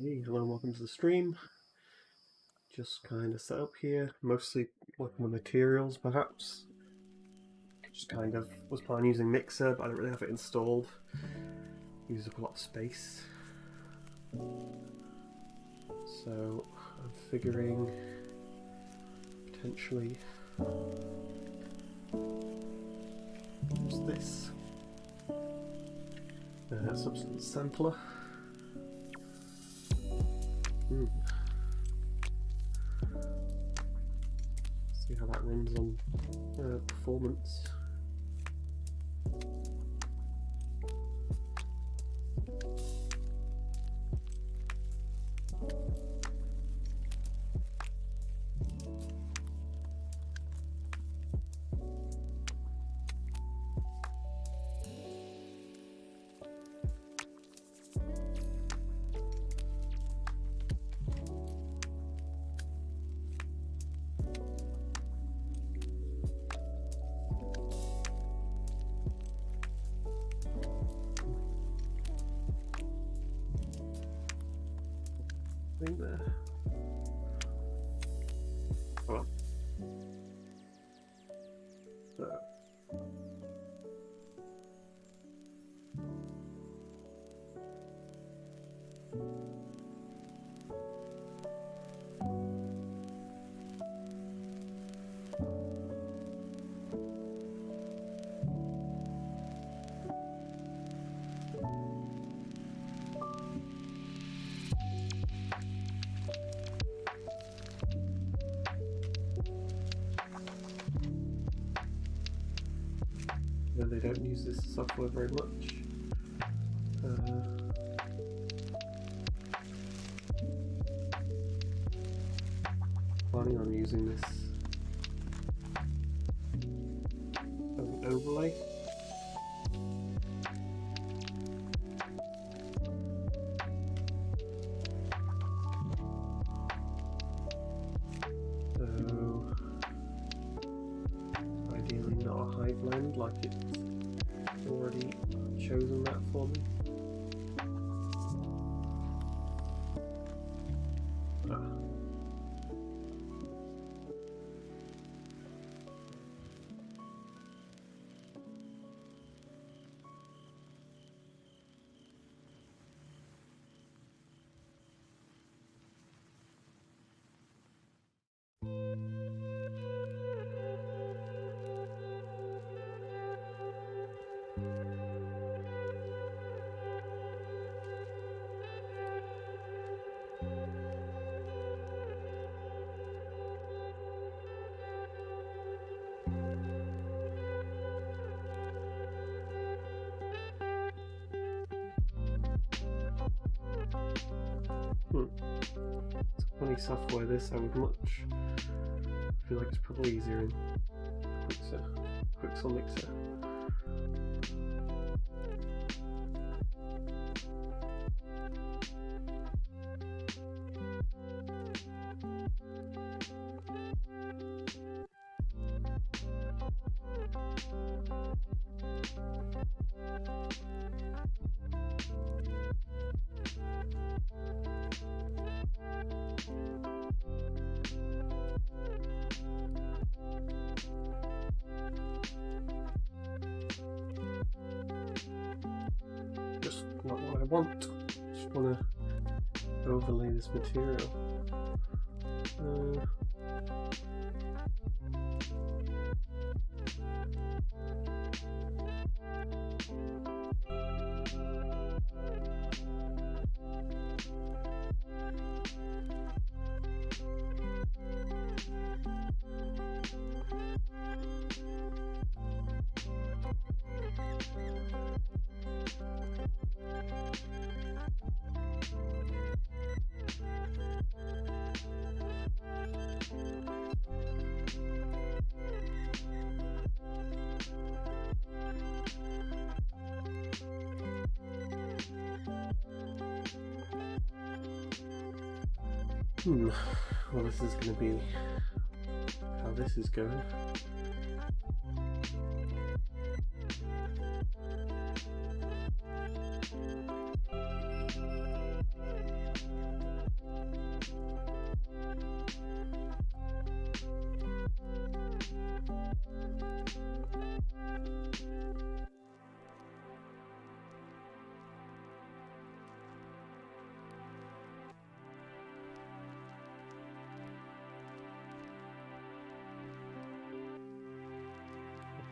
Hey, hello and welcome to the stream. Just kind of set up here, mostly working with materials perhaps. Just kind of was planning using Mixer, but I don't really have it installed. Uses up a lot of space. So I'm figuring potentially use this substance sampler. See how that runs on performance. There. Oh. So. They don't use this software very much. Planning on using this as an overlay. So ideally not a high blend like it's already chosen that for me. It's funny software this, I would much feel like it's probably easier in Quixel Mixer. Just not what I want. Just want to overlay this material. Well, this is going to be how this is going.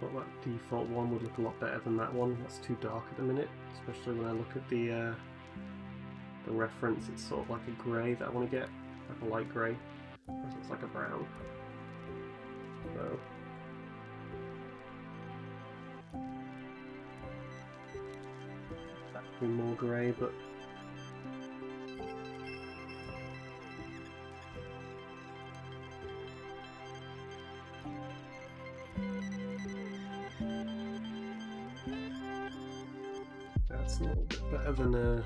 thought that default one would look a lot better than that one. That's too dark at the minute, especially when I look at the reference. It's sort of like a grey that I want to get, like a light grey. Whereas it's like a brown. So that could be more grey, but that's a little bit better than a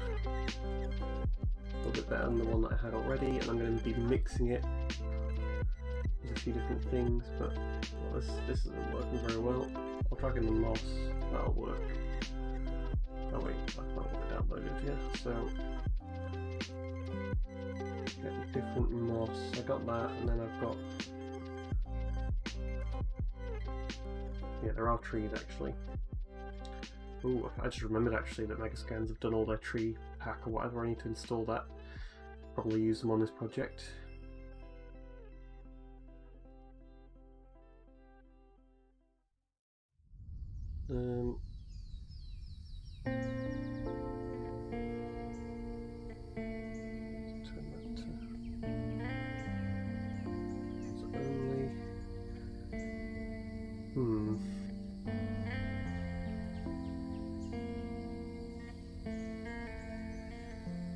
little bit better than the one that I had already, and I'm going to be mixing it with a few different things, but well, this isn't working very well. I'll try in the moss, that'll work. Oh wait, that's not what I downloaded, yeah, so get different moss, I got that, and then I've got, yeah, there are trees actually. Ooh, I just remembered actually that Megascans have done all their tree pack or whatever. I need to install that. Probably use them on this project. Turn that to only.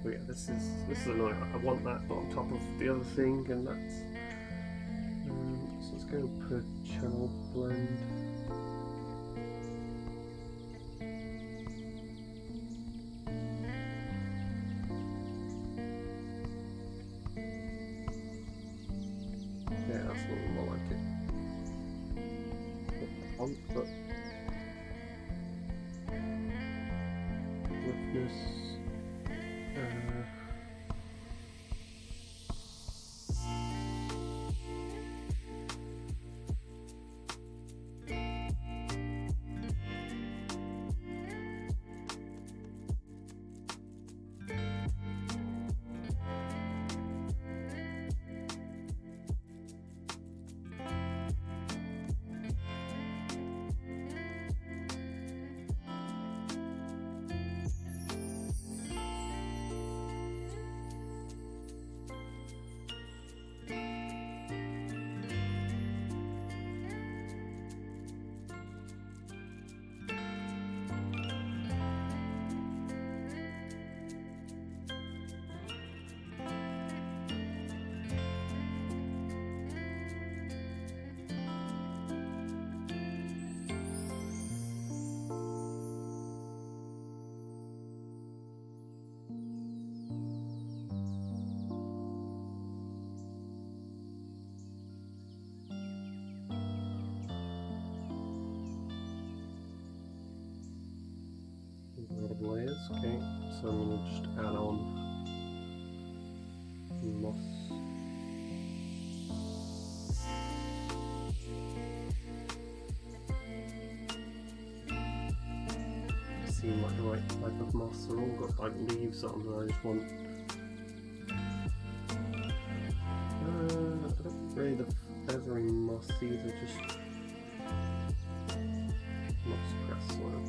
But yeah, this is annoying. I want that on top of the other thing, and that's. So let's go per channel blend. Yeah, that's a little more like it. But with this. Layers, okay, so I'm going to just add on moss. Seem like the right type of moss. They're all got like leaves on them. I just want. I don't really the feathering moss. These are just moss cressworm.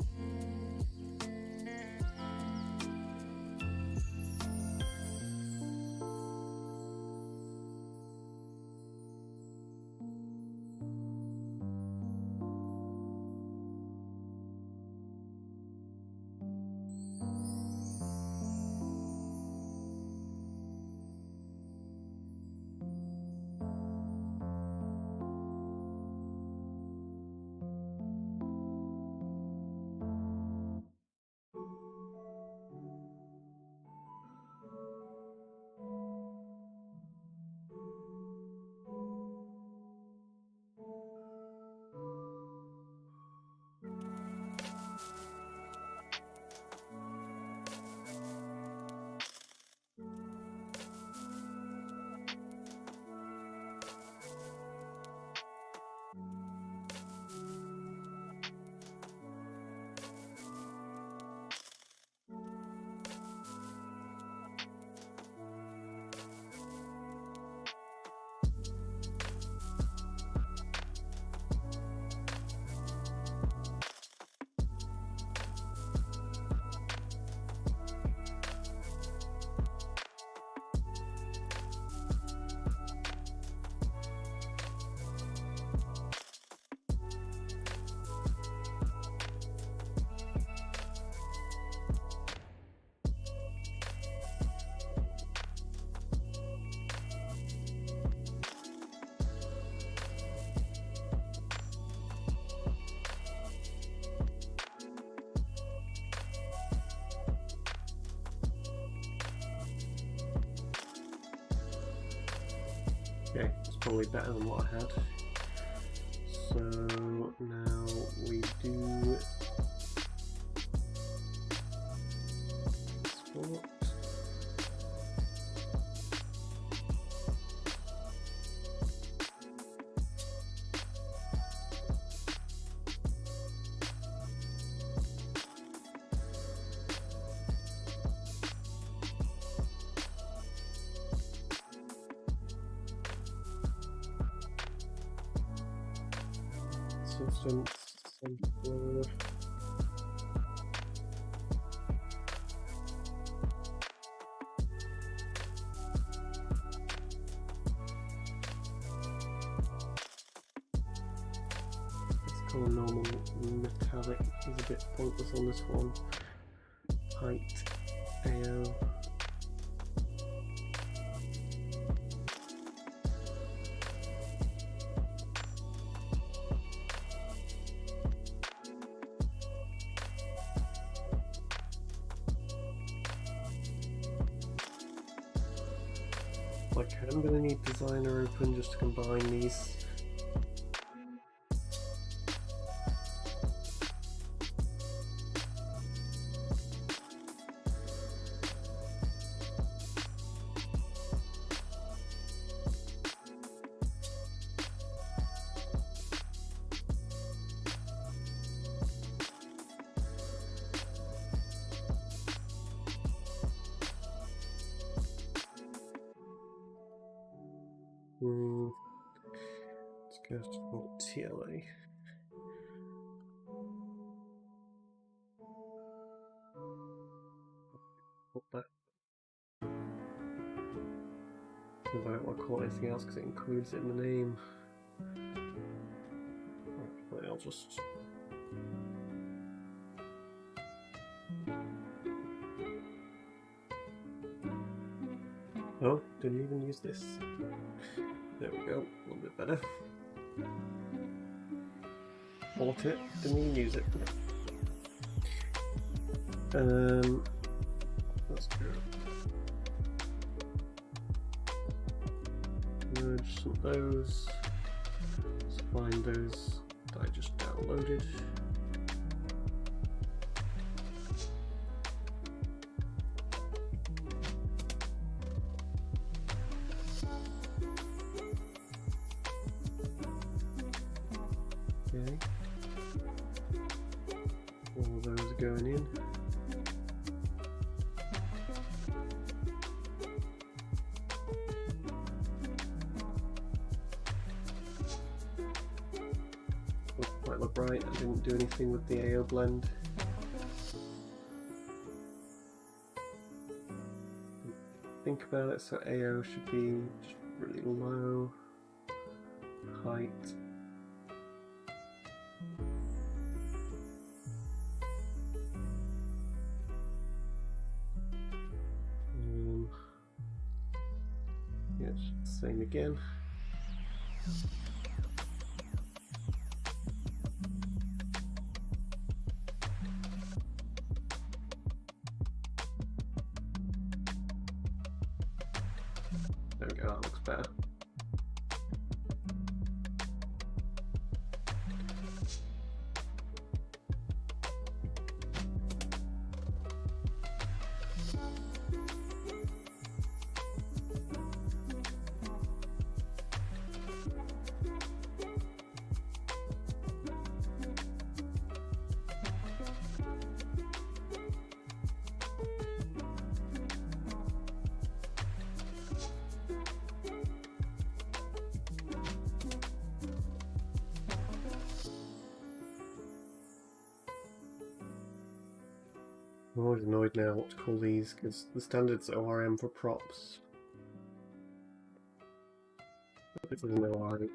probably better than what I had. So now we do sport. Substance, sample. Let's call normal metallic is a bit pointless on this one. Height, AO. Like, I'm going to need designer open just to combine these. Let's go for TLA. Put that. Because I don't want to call it anything else because it includes it in the name. Right, I'll just. Oh, didn't even use this. There we go, a little bit better. Bought it, didn't even use it. Let's go. Merge some of those. Let's find those that I just downloaded. Okay. All those are going in. Might look right. I didn't do anything with the AO blend. Think about it, so AO should be just really low. Height. Yeah, same again. There we go, that looks better. I'm always annoyed now what to call these because the standard's ORM for props. This is an ORH,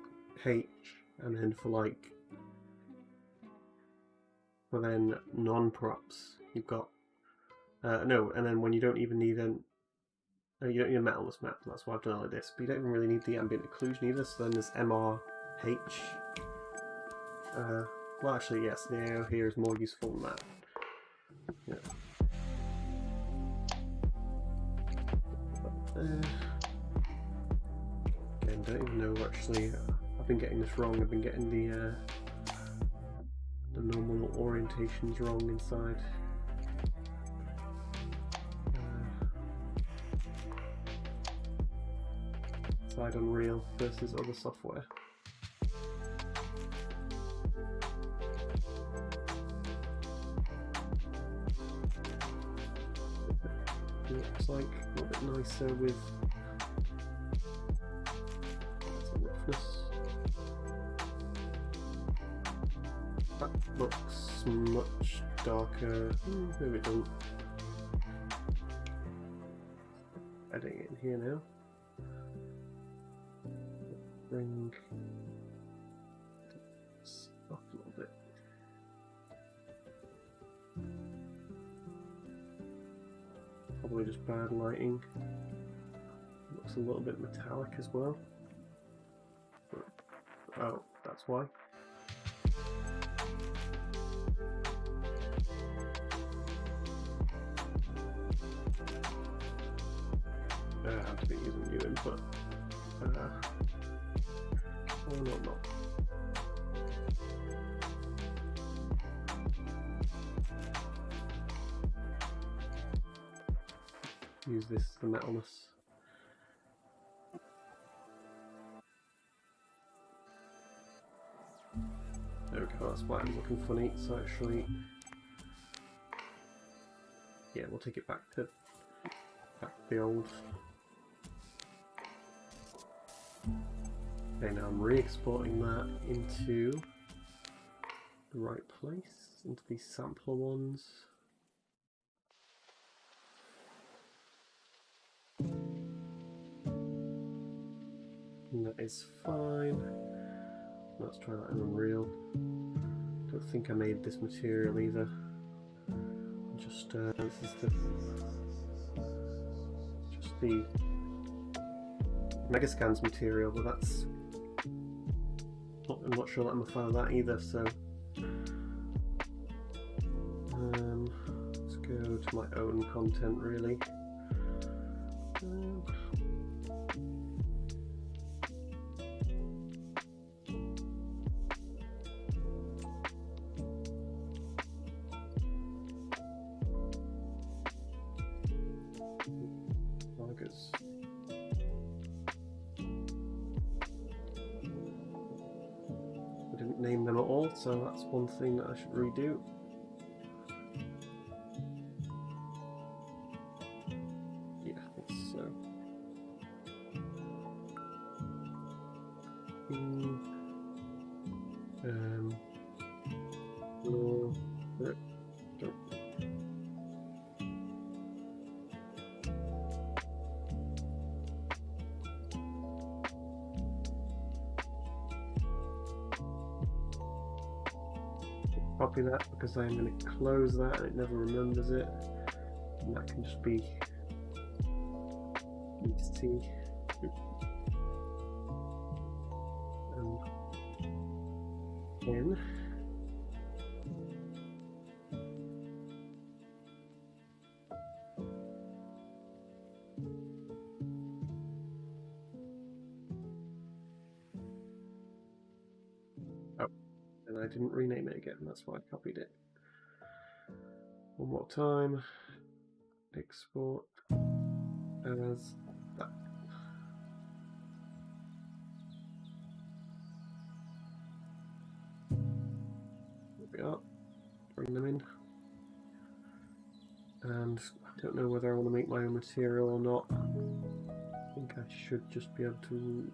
and then for then non-props you've got no, and then when you don't even need an you don't need a metalness map. That's why I've done it like this. But you don't even really need the ambient occlusion either. So then there's MRH. Well, actually, yes, the AO here is more useful than that. Yeah. Again, don't even know actually. I've been getting this wrong. I've been getting the normal orientations wrong inside. Inside Unreal versus other software. Looks like a little bit nicer with some roughness. That looks much darker. Maybe it doesn't. Adding it in here now. Bring this up a little bit. Probably just bad lighting. Looks a little bit metallic as well. Oh, that's why. I have to be using new input. Oh, no. Use this for metalness. There we go, that's why I'm looking funny. So actually, yeah, we'll take it back to the old. Okay, now I'm re-exporting that into the right place, into these sampler ones. And that is fine. Let's try that in Unreal. Don't think I made this material either. Just this is just the Megascans material, but that's I'm not sure that I'm a fan of that either. So let's go to my own content really. I didn't name them at all, so that's one thing that I should redo. Yeah, I think so. Copy that because I'm going to close that and it never remembers it, and that can just be ext in. And I didn't rename it again, that's why I copied it. One more time. Export as that. There we are. Bring them in. And I don't know whether I want to make my own material or not. I think I should just be able to.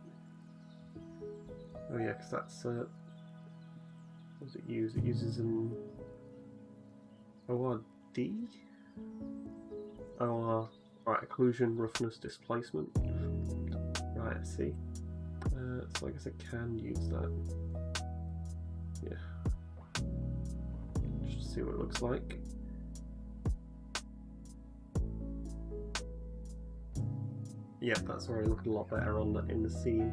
Oh yeah, because that's what does it use? It uses an ORD? OR, right, occlusion, roughness, displacement. Right, I see. So I guess I can use that. Yeah. Just to see what it looks like. Yeah, that's already looking a lot better on in the scene.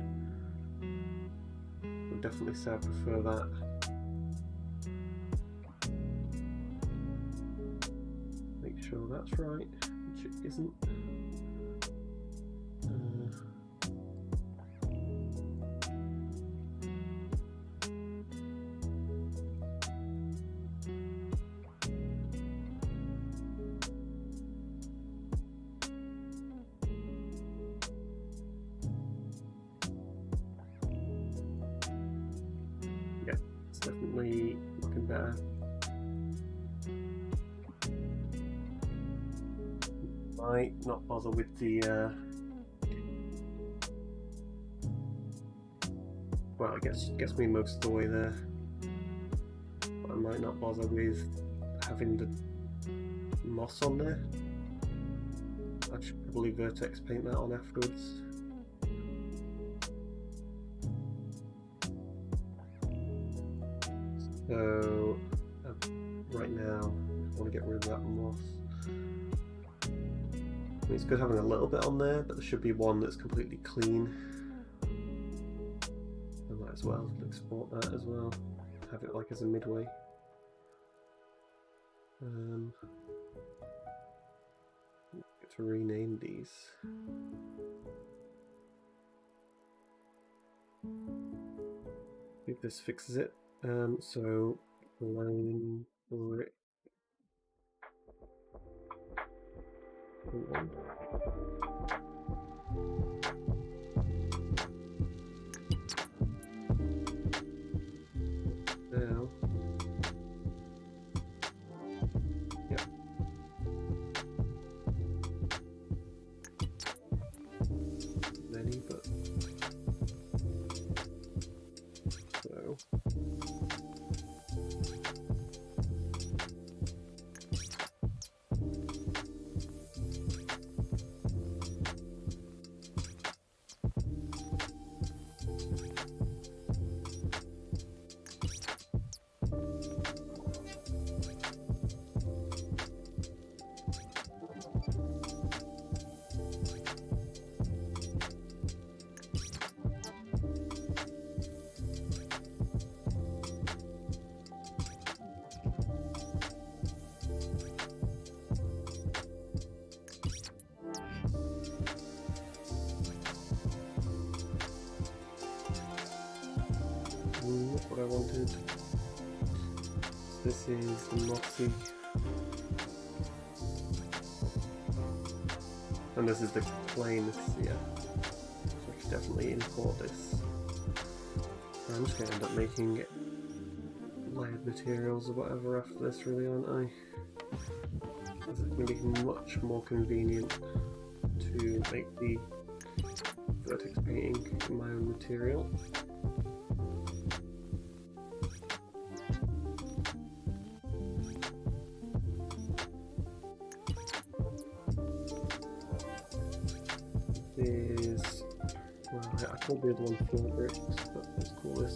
Would definitely say I prefer that. Make sure that's right, which it isn't. definitely looking better. Might not bother with the well, it gets me most of the way there. But I might not bother with having the moss on there. I should probably vertex paint that on afterwards. So right now I want to get rid of that moss. I mean, it's good having a little bit on there, but there should be one that's completely clean. I might as well export that as well. Have it like as a midway. Get to rename these. I think this fixes it. So line brick 1. Now, yeah. Many, but so. What I wanted. This is the mossy, and this is the plain. Yeah, so I should definitely import this. I'm just going to end up making layered materials or whatever after this, really, aren't I? Because it's going to be much more convenient to make the vertex painting in my own material. I called the other one floor bricks, but let's call this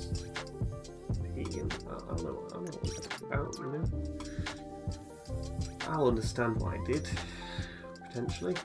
P, and I don't know what it's about, you know. I'll understand what I did, potentially.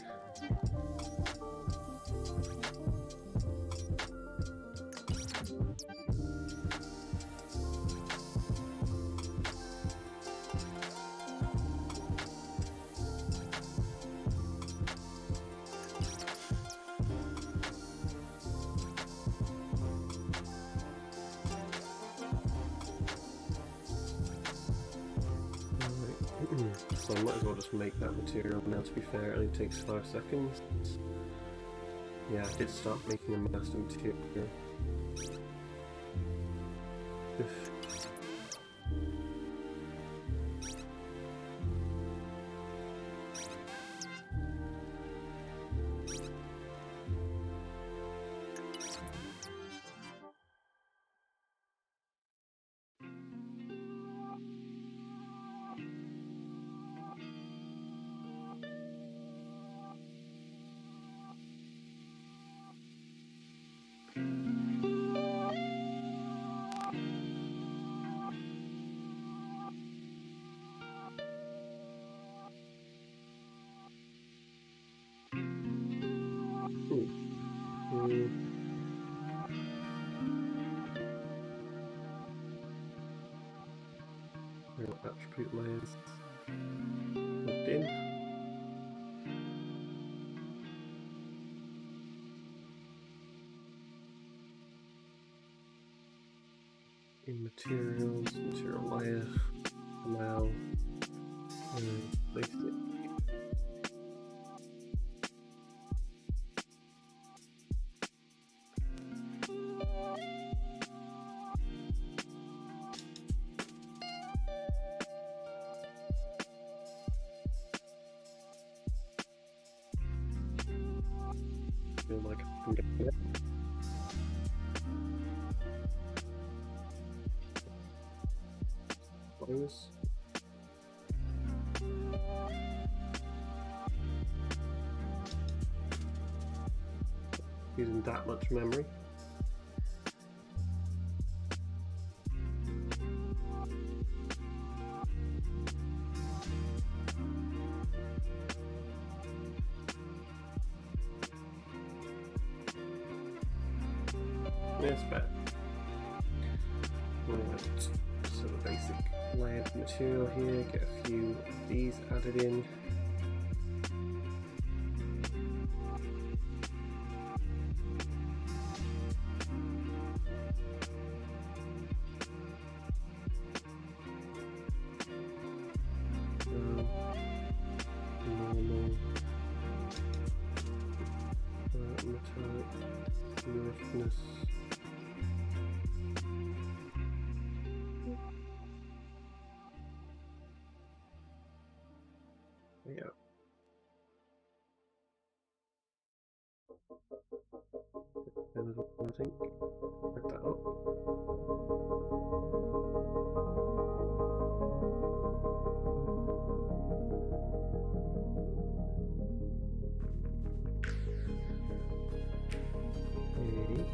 So I might as well just make that material now, to be fair. It only takes 5 seconds. Yeah, I did start making a master material. Attribute layers plugged in. In materials, material layer, allow, place it. Feel like I can get it. Close. Using that much memory. It's better. Right, so the basic layered material here, get a few of these added in. Normal, metallic, roughness. Yeah. Another one, I think. Pick that up. Okay.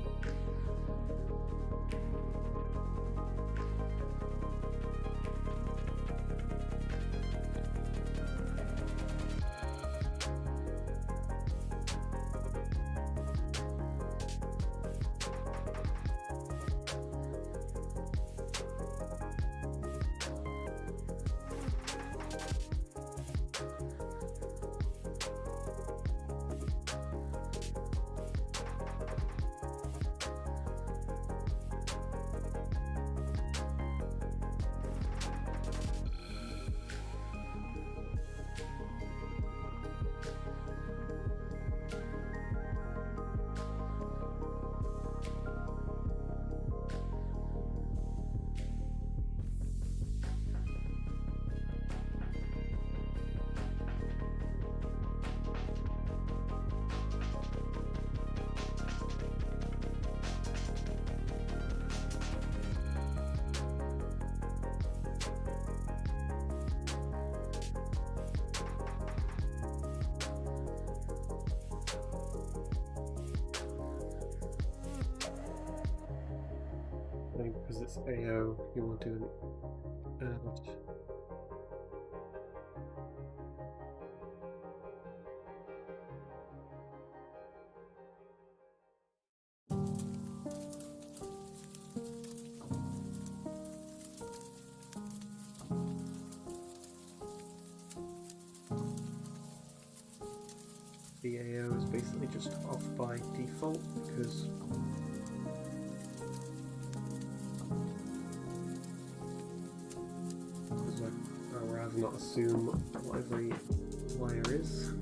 I think because it's AO, you want to do an add. The AO is basically just off by default because I'd rather not assume what every layer is.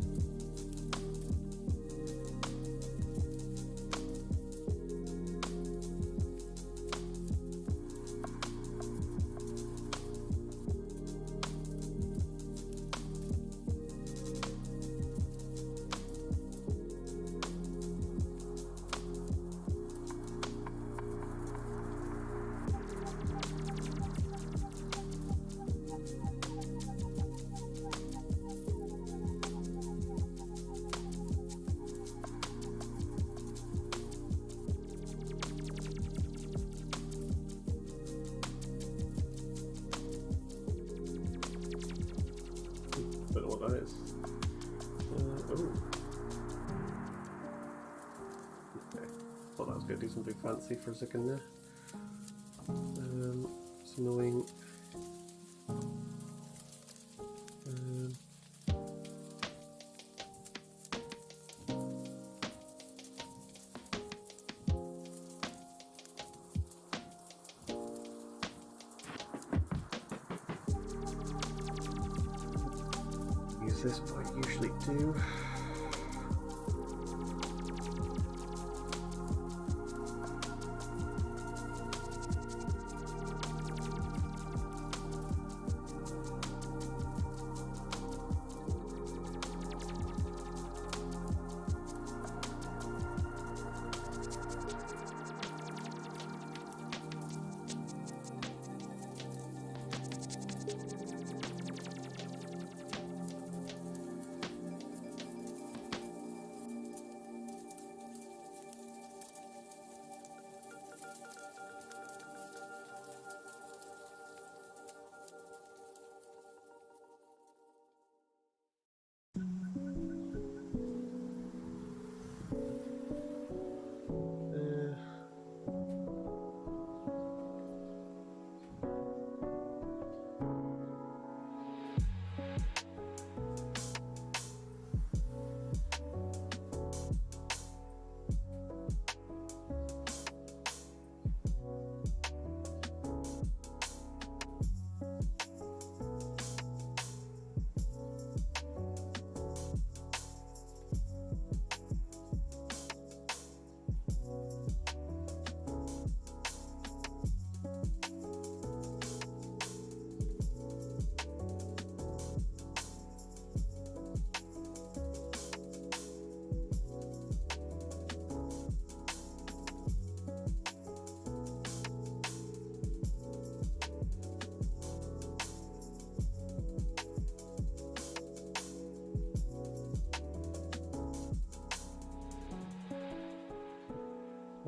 Don't know what that is. Oh. Okay. Thought that was going to do something fancy for a second there. It's annoying. Use this, but I usually do.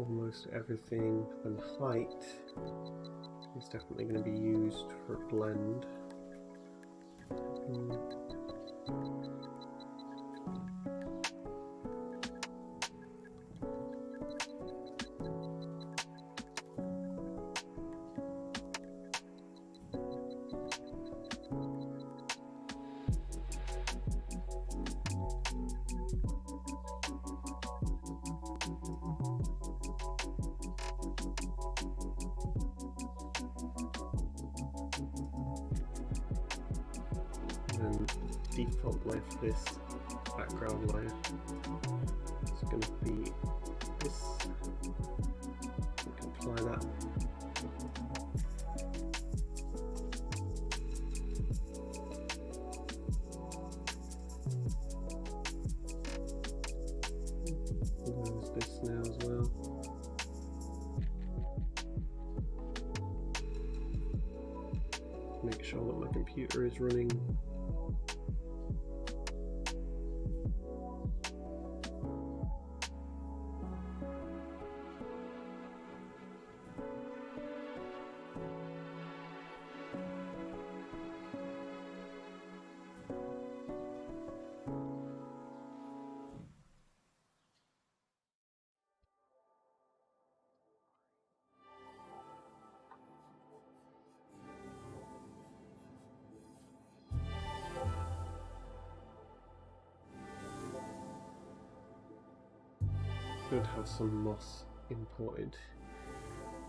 almost everything, and height is definitely going to be used for blend. And default layer for this background layer is going to be this. We can apply that. There's this now as well. Make sure that my computer is running. Could have some moss imported.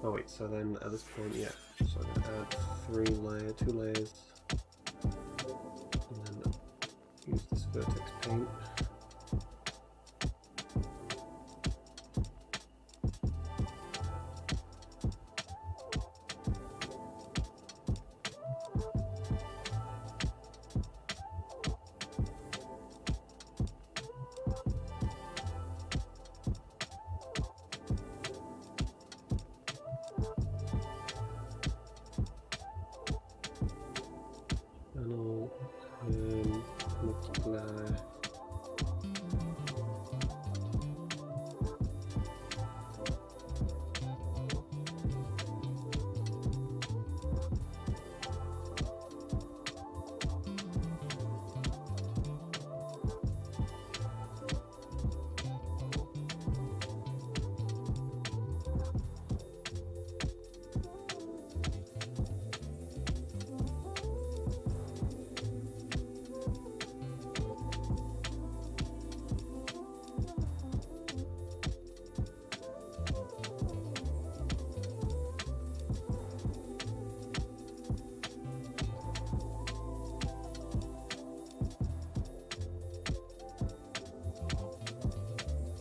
Oh wait, so then at this point, yeah, so I'm going to add 2 layers, and then use this vertex paint. Multiply.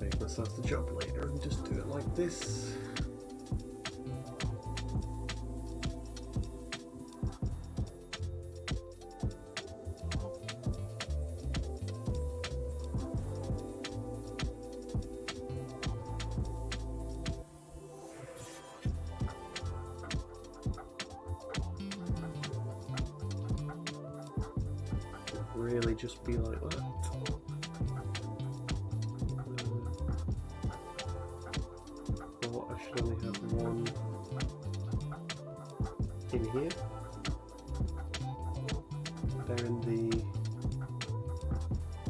Make myself the job later and just do it like this. Really just be like that. Or I should only have one in here. They're in the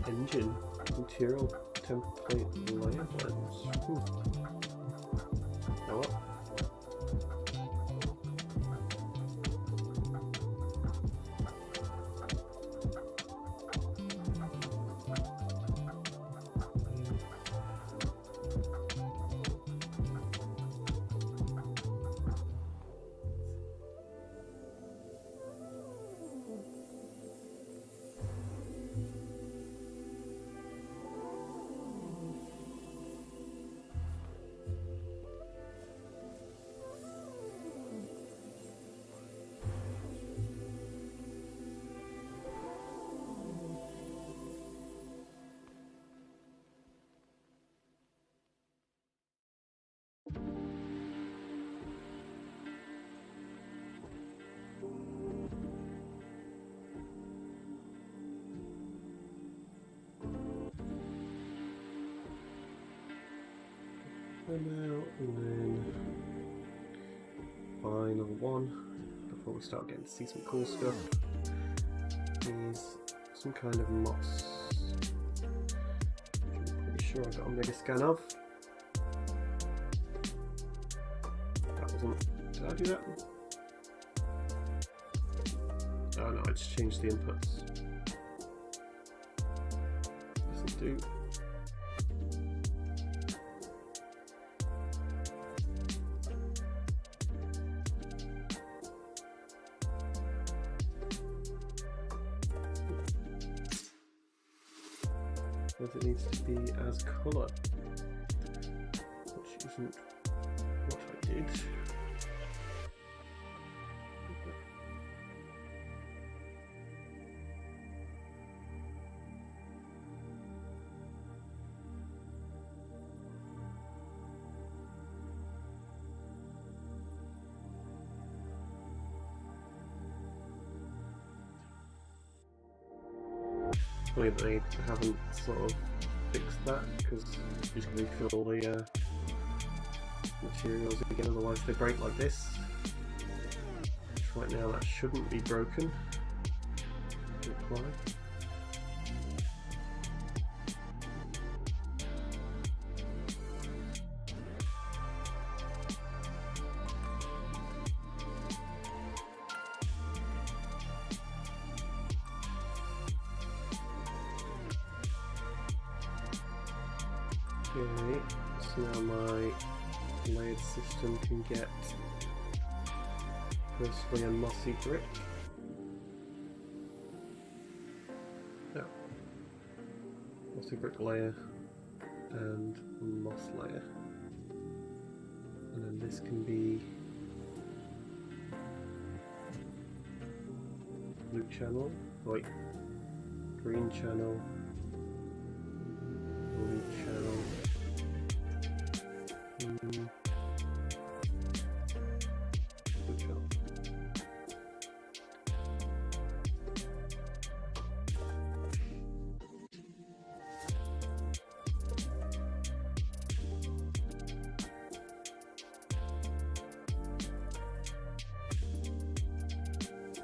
engine material template layer blends. Now what? now, and then final one before we start getting to see some cool stuff is some kind of moss, which I'm pretty sure I got a mega scan of. That wasn't. Did I do that? Oh no, I just changed the inputs. This'll do. Because it needs to be as colour, which isn't what I did. Funny that they haven't sort of fixed that, because you just refill the materials again, otherwise they break like this. Which right now that shouldn't be broken. Apply. Okay, so now my layered system can get firstly a mossy brick. No. Mossy brick layer and moss layer. And then this can be blue channel, wait, green channel, blue channel. Blue channel.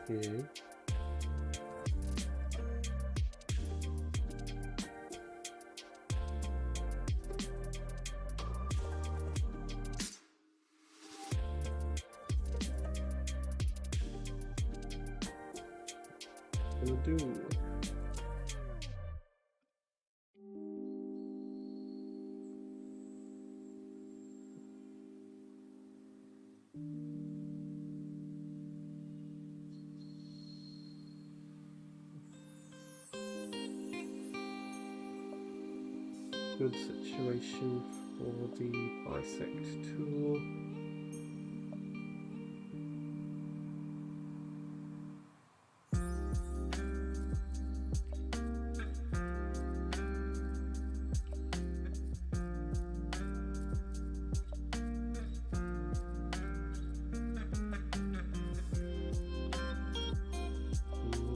Okay. Gonna do. Good situation for the bisect tool.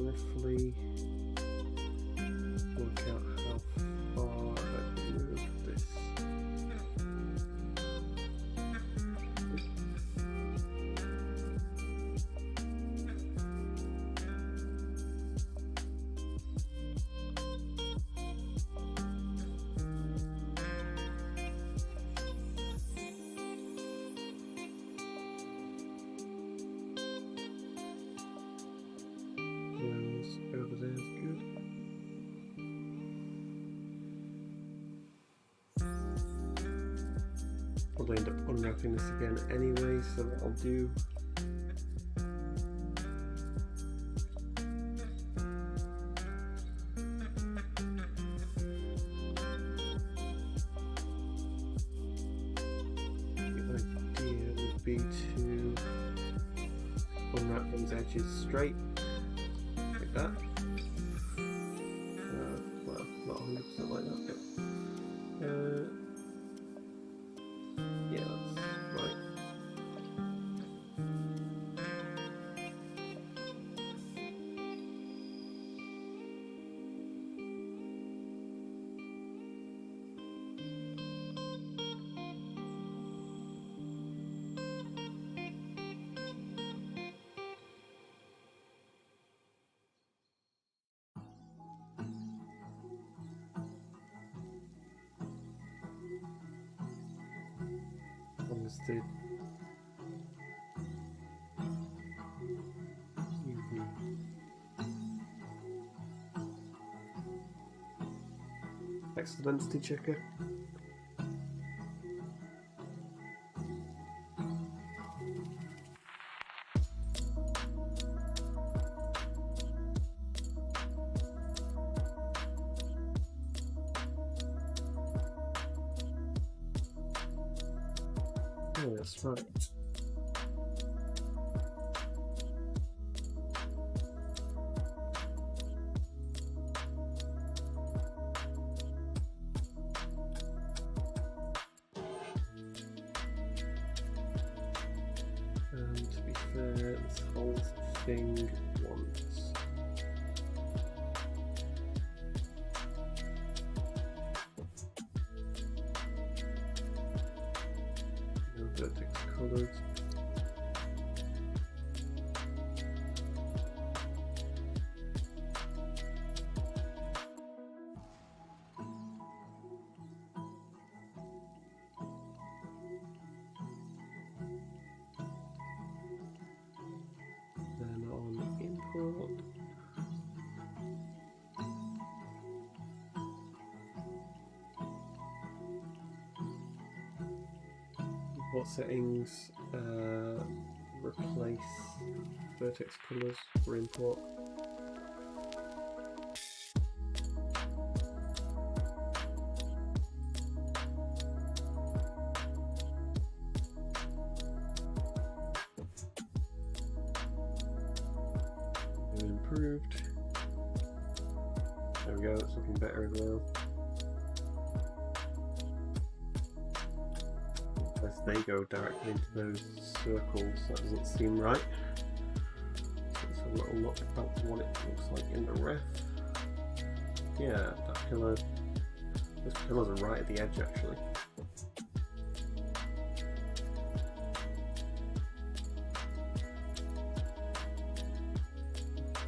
Roughly work out how far I can move this. Whereas over there is good. Probably end up unwrapping this again anyway, so what I'll do the idea would be to unwrap those edges straight like that. Well, not 100% like that, but yeah, that's right. tested. Pixel density checker. Oh, that's right. And to be fair, this whole thing wants no vertex colors. Then on import, import settings, replace vertex colors for import. Improved. There we go, it's looking better as well. Unless they go directly into those circles, that doesn't seem right. So let's have a little look at what it looks like in the ref. Yeah, that pillar, those pillars are right at the edge actually.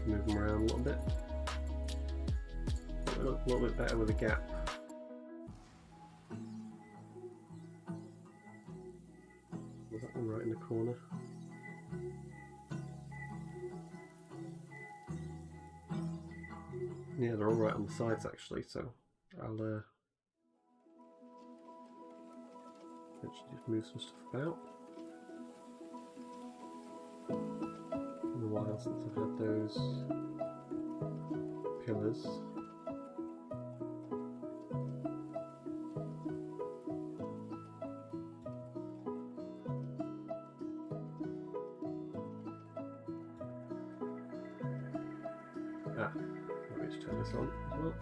Move them around a little bit. It look a little bit better with a gap. Was that one right in the corner? Yeah, they're all right on the sides actually, so I'll actually just move some stuff about. Been a while since I've had those pillars. Let me just turn this on as well.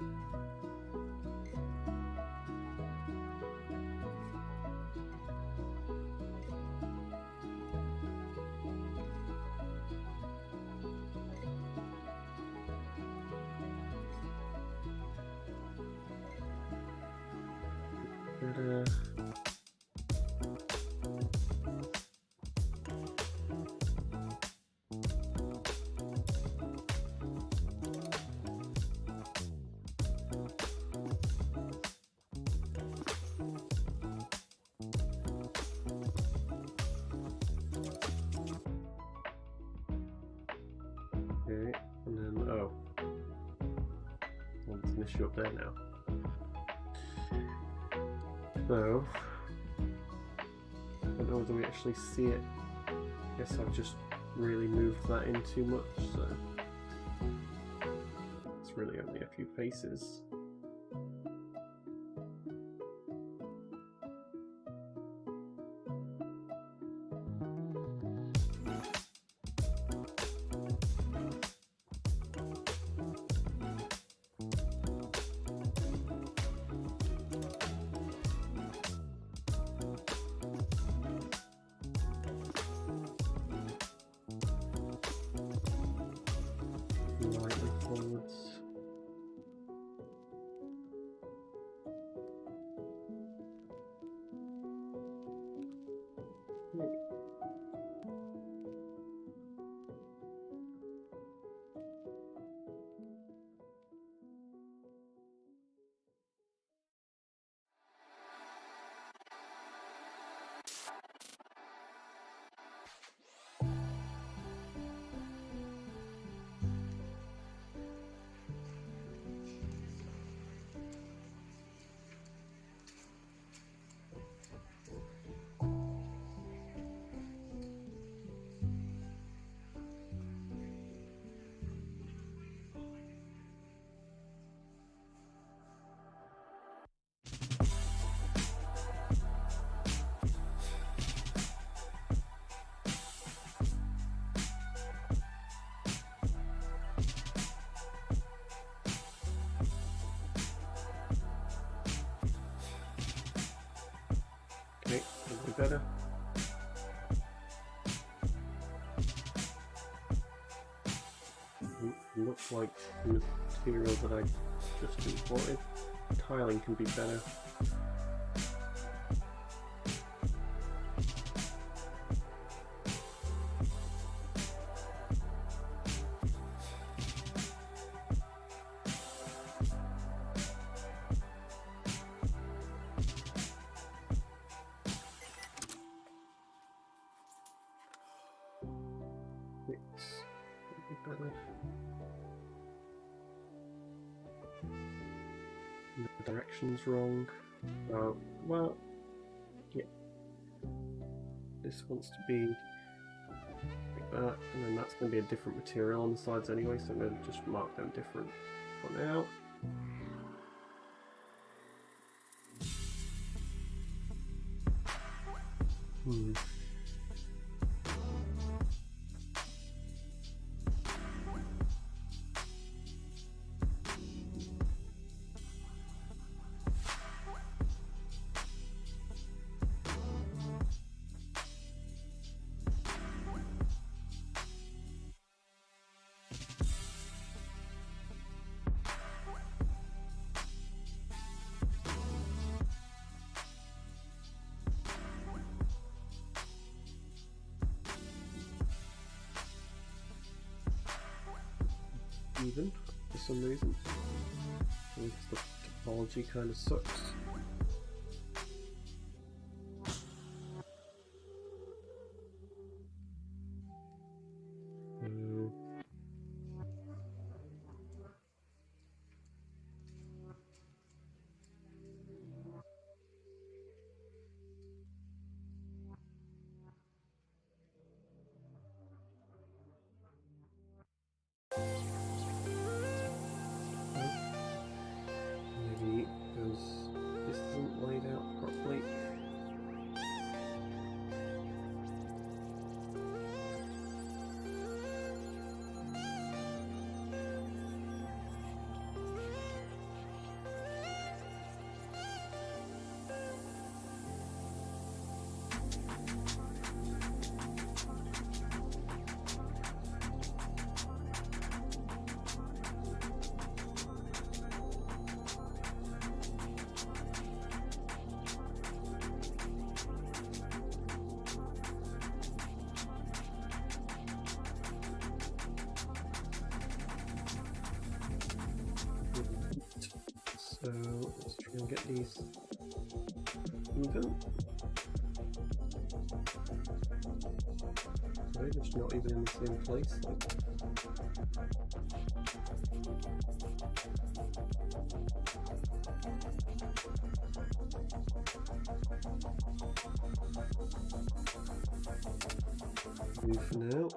Better. Okay, and then, oh, well, there's an issue up there now. So, I don't know whether we actually see it. I guess I've just really moved that in too much, so it's really only a few paces. Lightly forwards. Okay, that'll be better. Looks like the material that I just imported. Tiling can be better. The direction's wrong. Oh, well, yeah. This wants to be like that, and then that's going to be a different material on the sides anyway, so I'm going to just mark them different for now. Even for some reason. The topology kind of sucks. Maybe because this isn't laid out properly. So let's try and get these even. They're just not even in the same place. Move for now.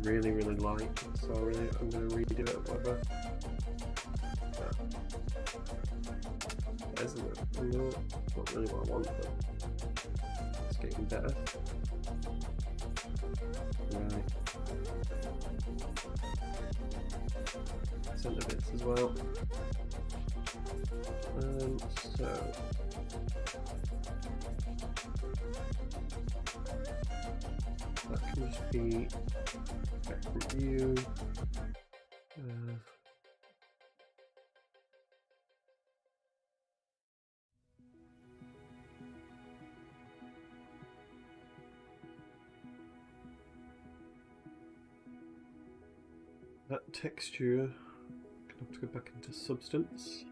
Really light, so I'm going to redo it, whatever. That isn't it? No, not really what I want, but it's getting better. Right. Centre bits as well. So that can just be view. That texture, I'm gonna have to go back into substance.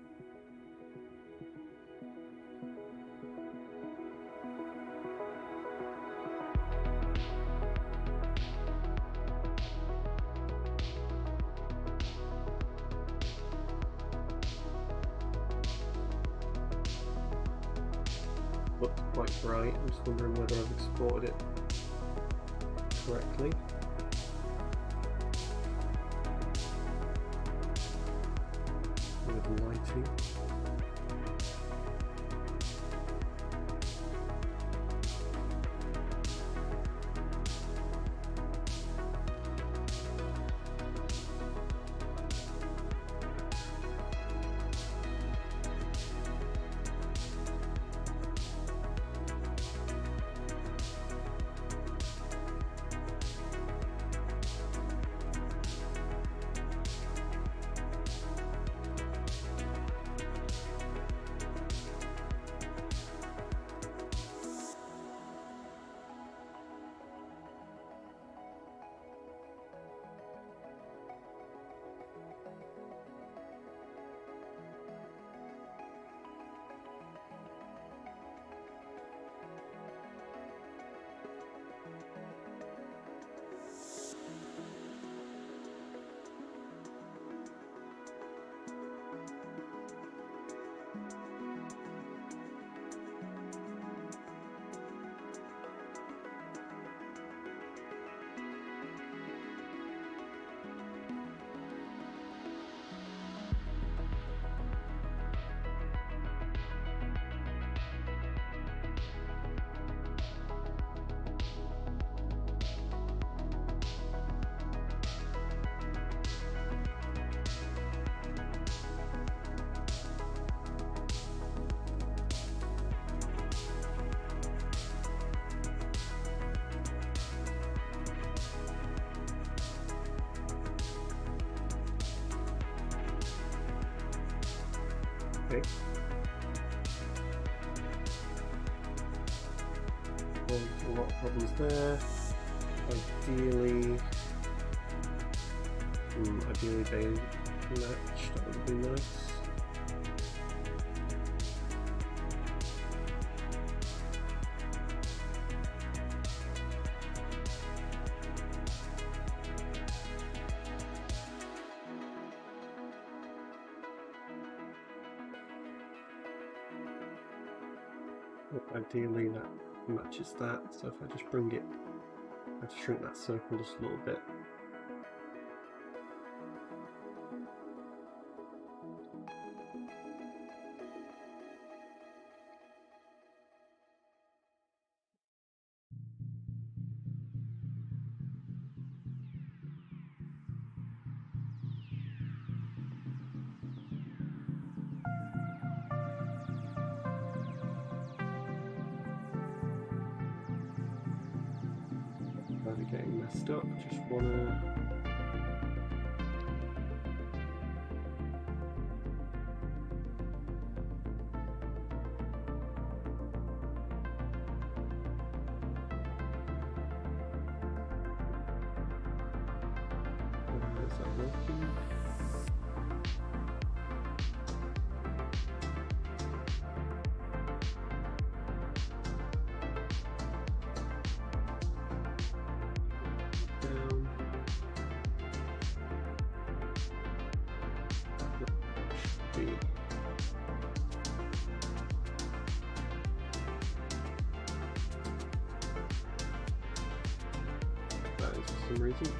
looked quite bright. I'm just wondering whether I've exported it correctly. With lighting. Okay. There's a lot of problems there. Ideally they match, that would be nice. Ideally that matches that, so if I just bring it, I have to shrink that circle just a little bit. Getting messed up, just wanna is that working? That is for some reason.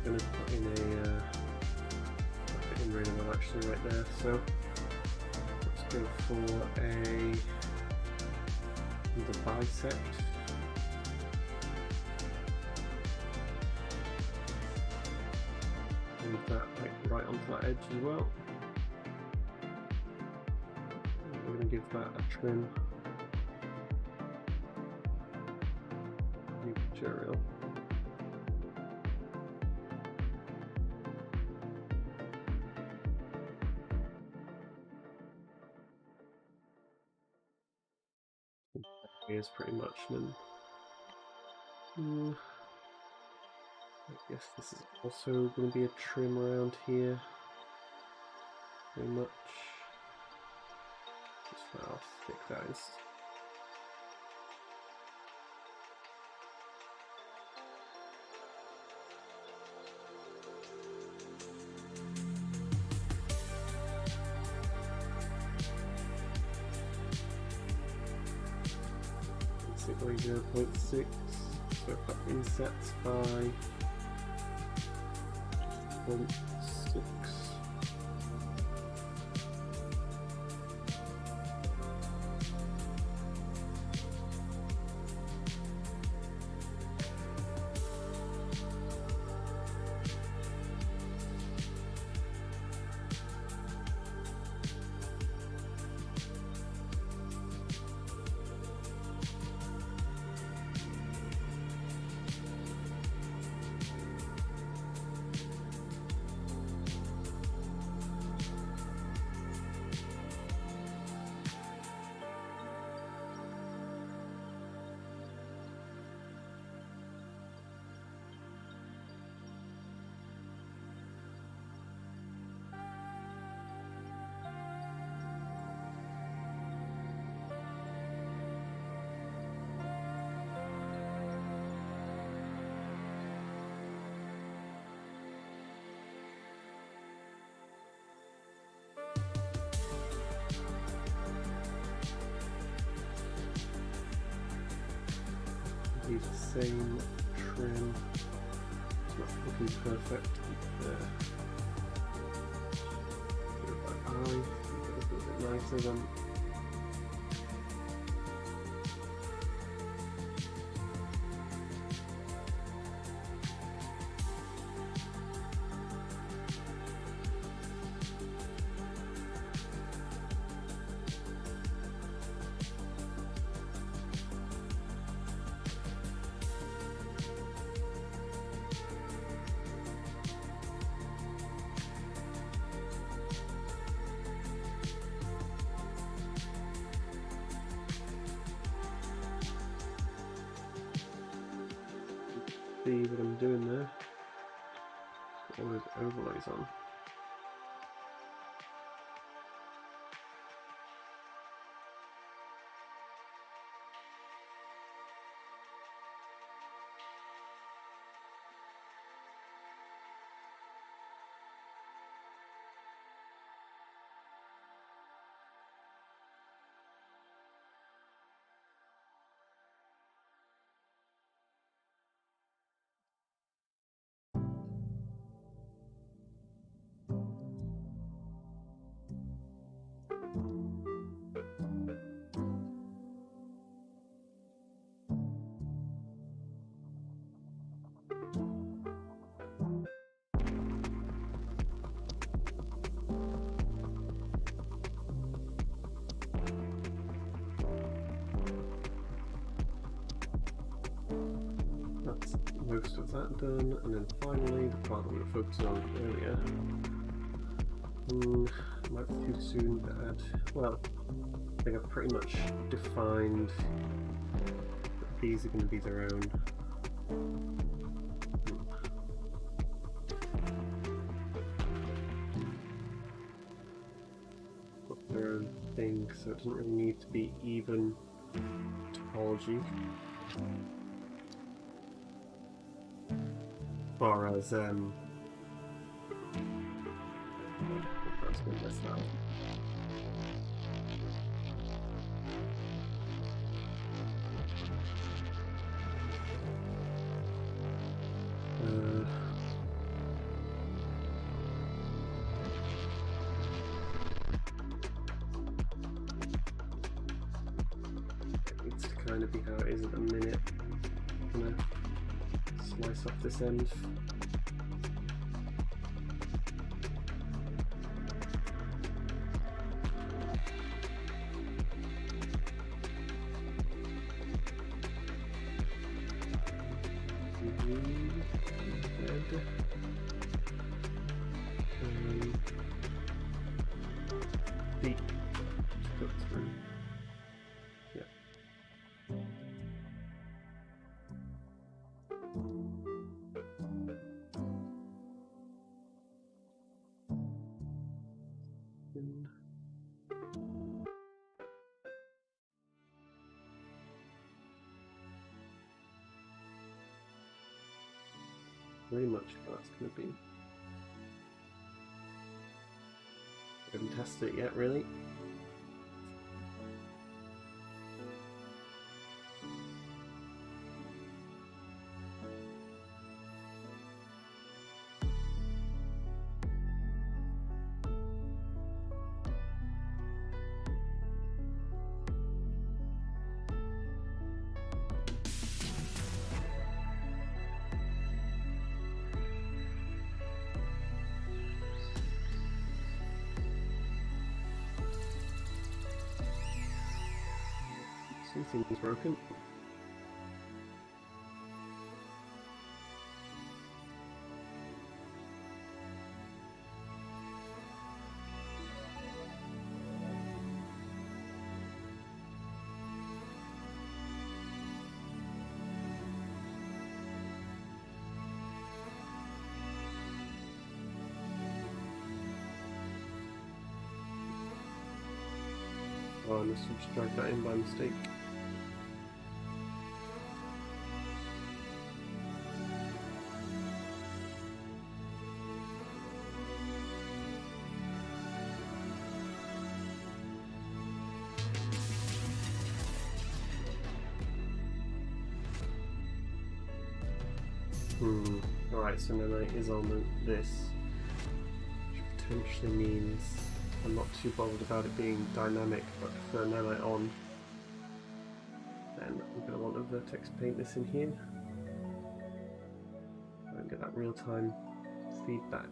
going to put in in really well actually right there. So let's go for the bisect. Move that right onto that edge as well. We're going to give that a trim. New material. Here's pretty much, and then I guess this is also going to be a trim around here. Pretty much. Just how thick that is. Basically 0.6. So if that insets by 0.6. The same trim. It's not looking perfect there. Give that eye, make it look a bit nicer than. See what I'm doing there. All those overlays on. That's most of that done, and then finally the part that we were focusing on earlier. Might be too soon to add. Well, I think I've pretty much defined that these are going to be their own. Their own thing, so it doesn't really need to be even topology. Or as that's going to mess up. kind of be how it is at the minute. I'm gonna slice off this end. Feet to put through. Yeah. Very much how that's going to be. I haven't tested it yet, really. Something's broken. Oh, I must have just dragged that in by mistake. Alright, so Nanite is on this, which potentially means I'm not too bothered about it being dynamic, but for Nanite on, then I'm going to want to vertex paint this in here. And get that real-time feedback.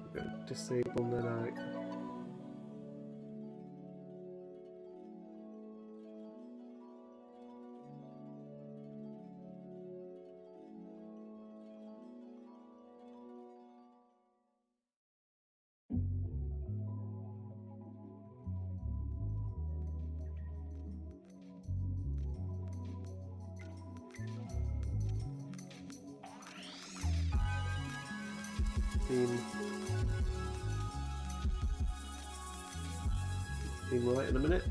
I'm going to disable Nanite. Theme light in a minute.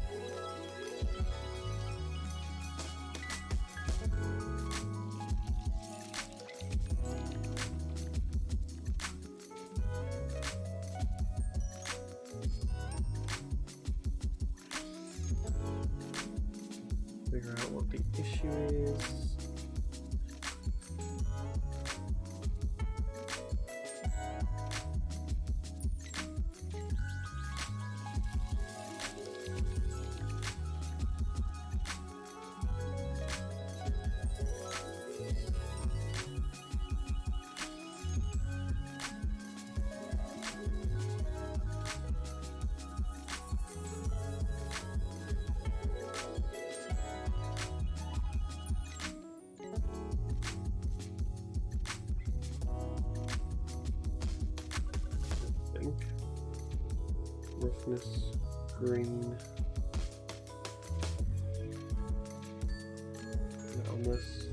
Figure out what the issue is. Roughness, green. On this.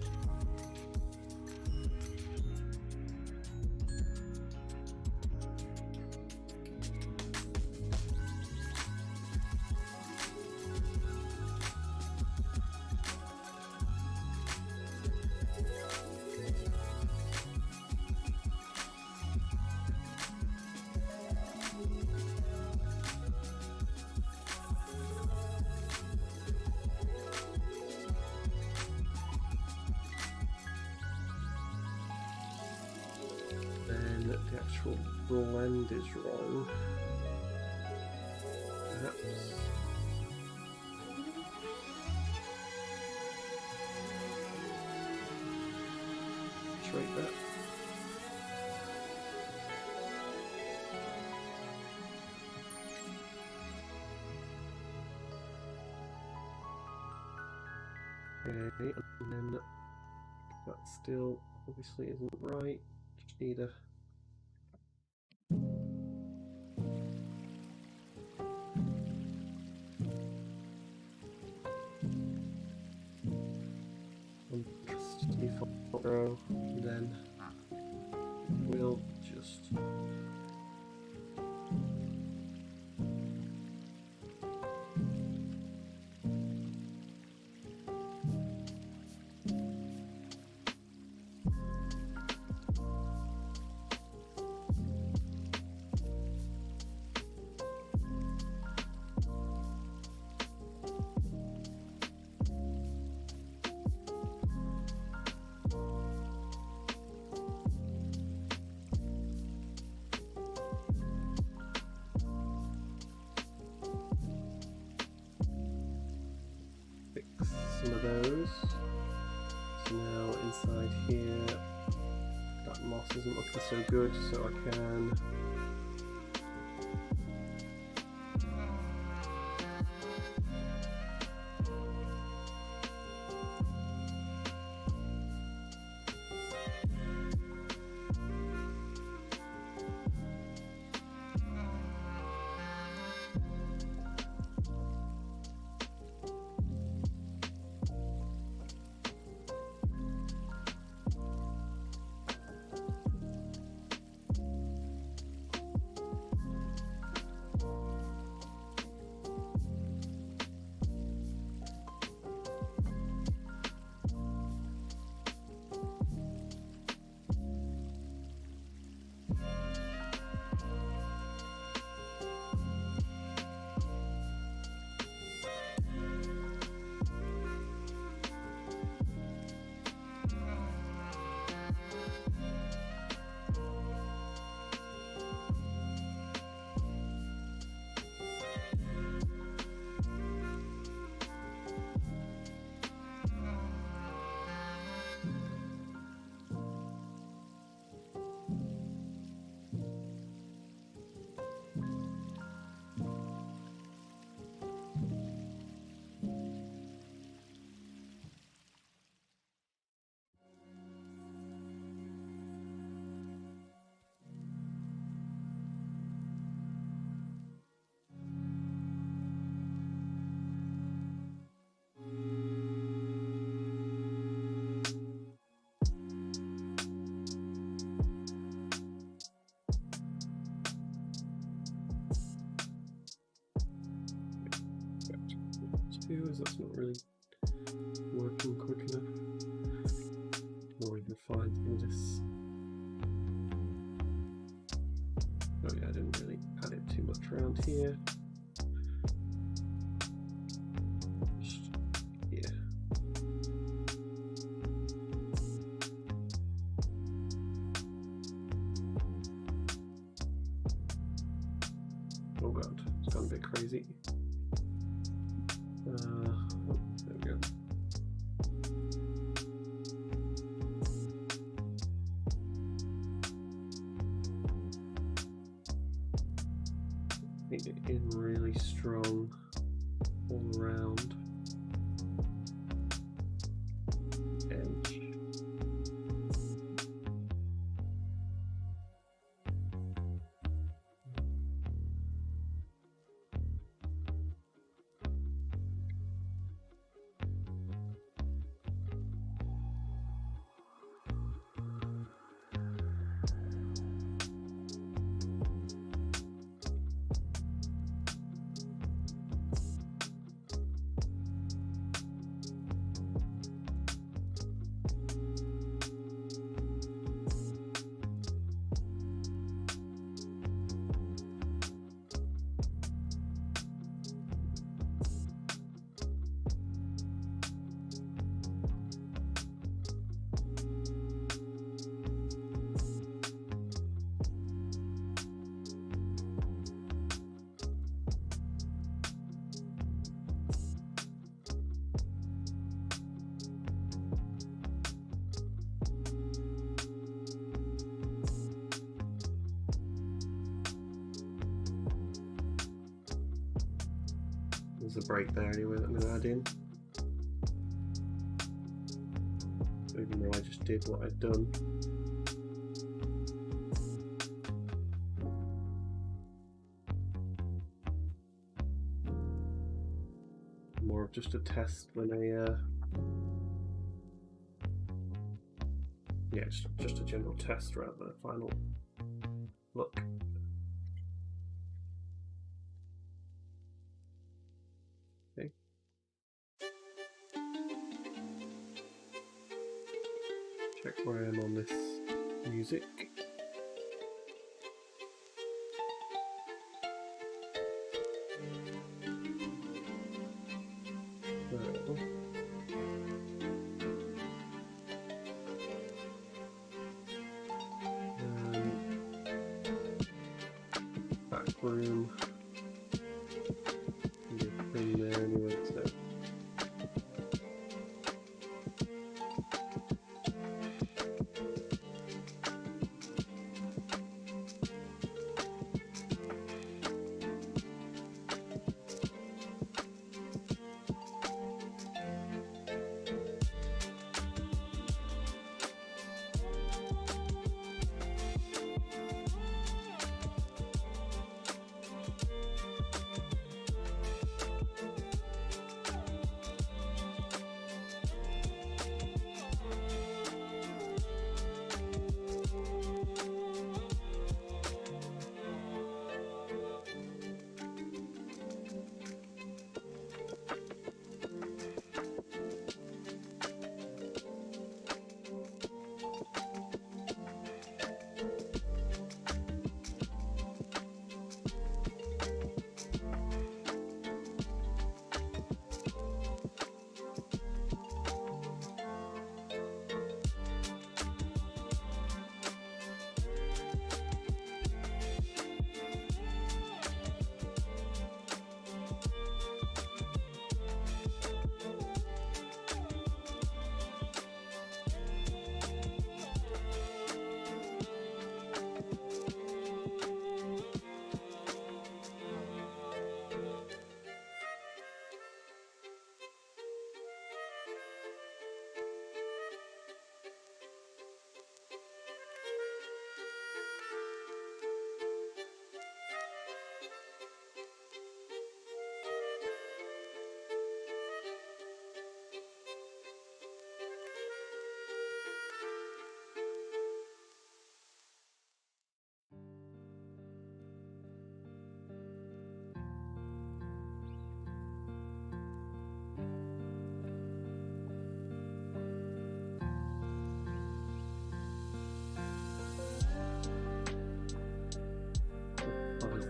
actual blend is wrong. Perhaps. Rate that. Okay, and then that still obviously isn't right. Just need a default row, and then we'll just some of those. So now inside here, that moss isn't looking so good, so I can as that's not really working quick enough. Or we can find this. Oh yeah, I didn't really add it too much around here. Just, yeah. Oh god, it's gone a bit crazy. Oh, there we go. Need it in really strong all around edge. break there anyway that I'm going to add in. Even though I just did what I'd done. More of just a test than a yeah, just a general test rather than a final look. Okay. Check where I am on this music. Back room. Thing there anyway, so.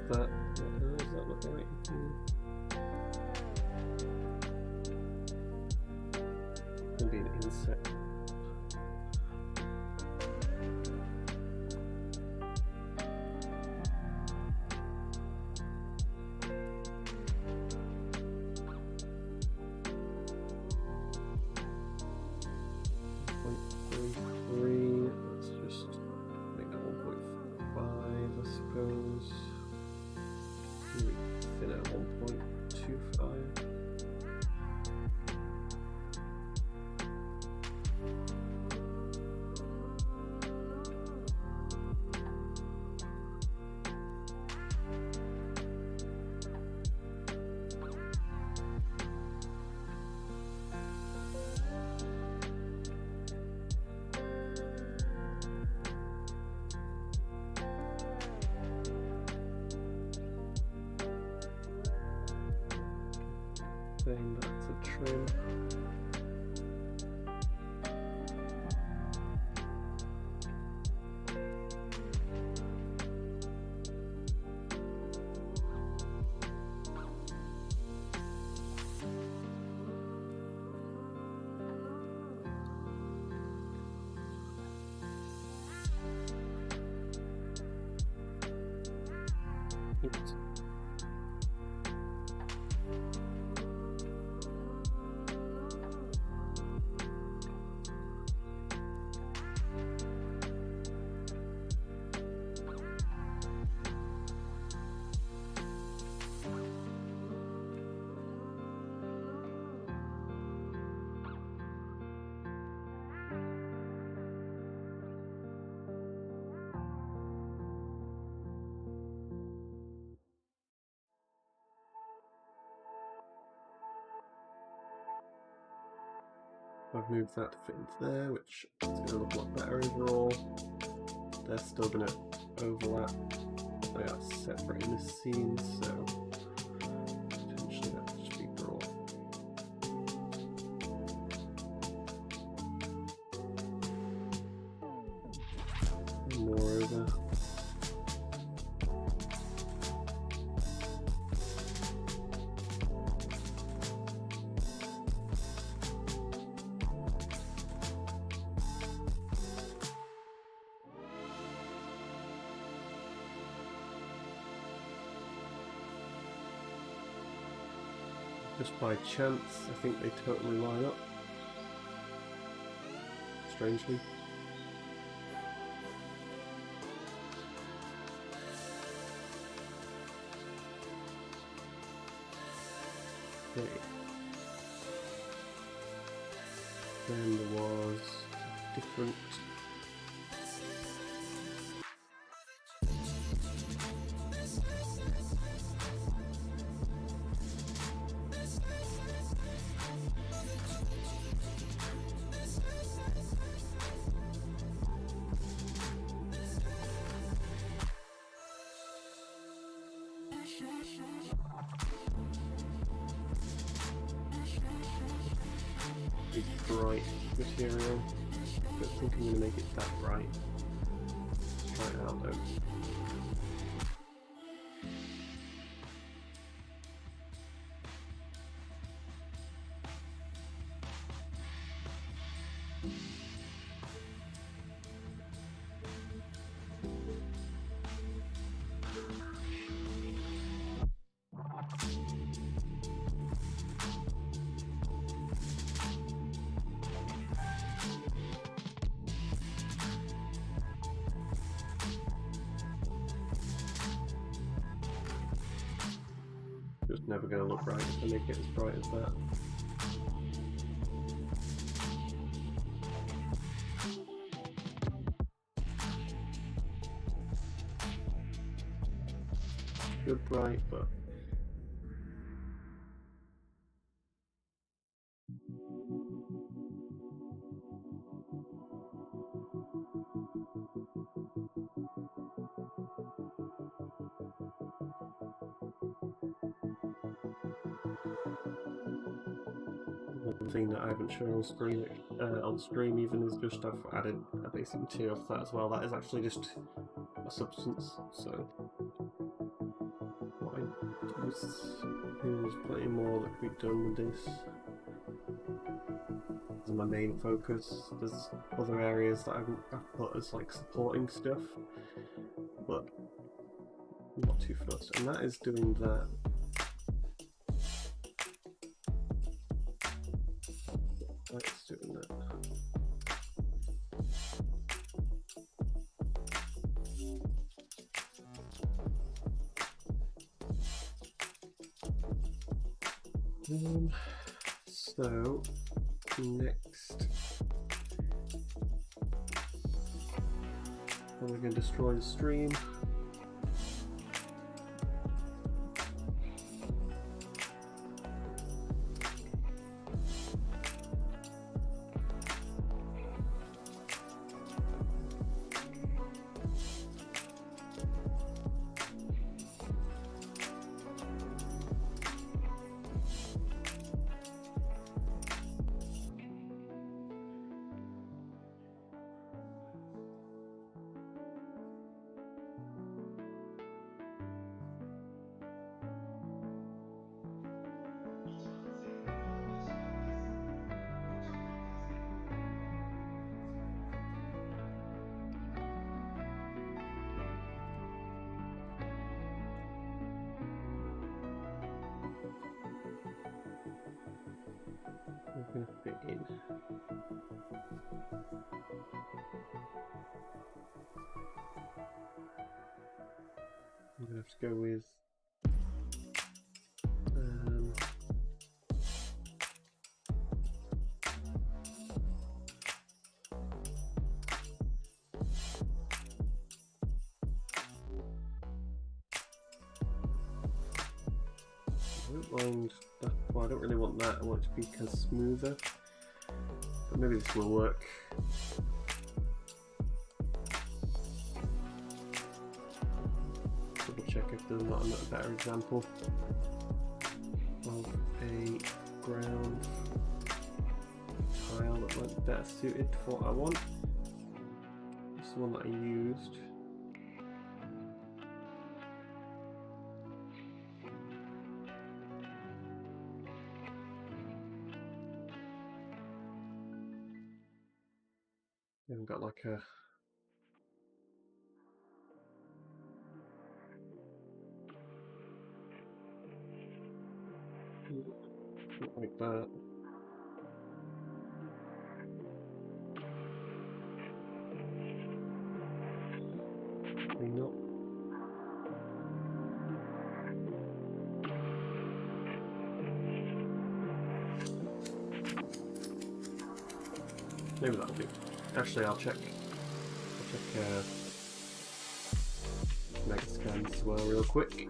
That does that look right? Maybe an insect. Let's just make that 1.5, I suppose. Fit at 1.25. That's a trim. Oops. I've moved that to fit into there, which is going to look a lot better overall. They're still going to overlap. They are separate in this scene, so potentially that should be brought. Moreover, just by chance, I think they totally line up. Strangely. Okay. Then there was different. Bright material. I don't think I'm going to make it that bright. Let's try it out though. Just never going to look right if I make it as bright as that. Good bright, but one thing that I haven't shown on stream even is just I've added a basic material for that as well. That is actually just a substance, so what I there's plenty more that can be done with this. This is my main focus. There's other areas that I've put as like supporting stuff, but not too fussed. And that is doing that. That's doing that. So next, we're going to destroy the stream. We're going to fit in. I'm going to have to go with I don't mind that. Well, I don't really want that. I want it to be kind of smoother. For maybe this will work. Double check if there's not a better example of a ground tile that might be better suited for what I want. This is the one that I used. We haven't got like a like that. Clean up. Maybe that'll do. Actually, I'll check Megascans as well real quick.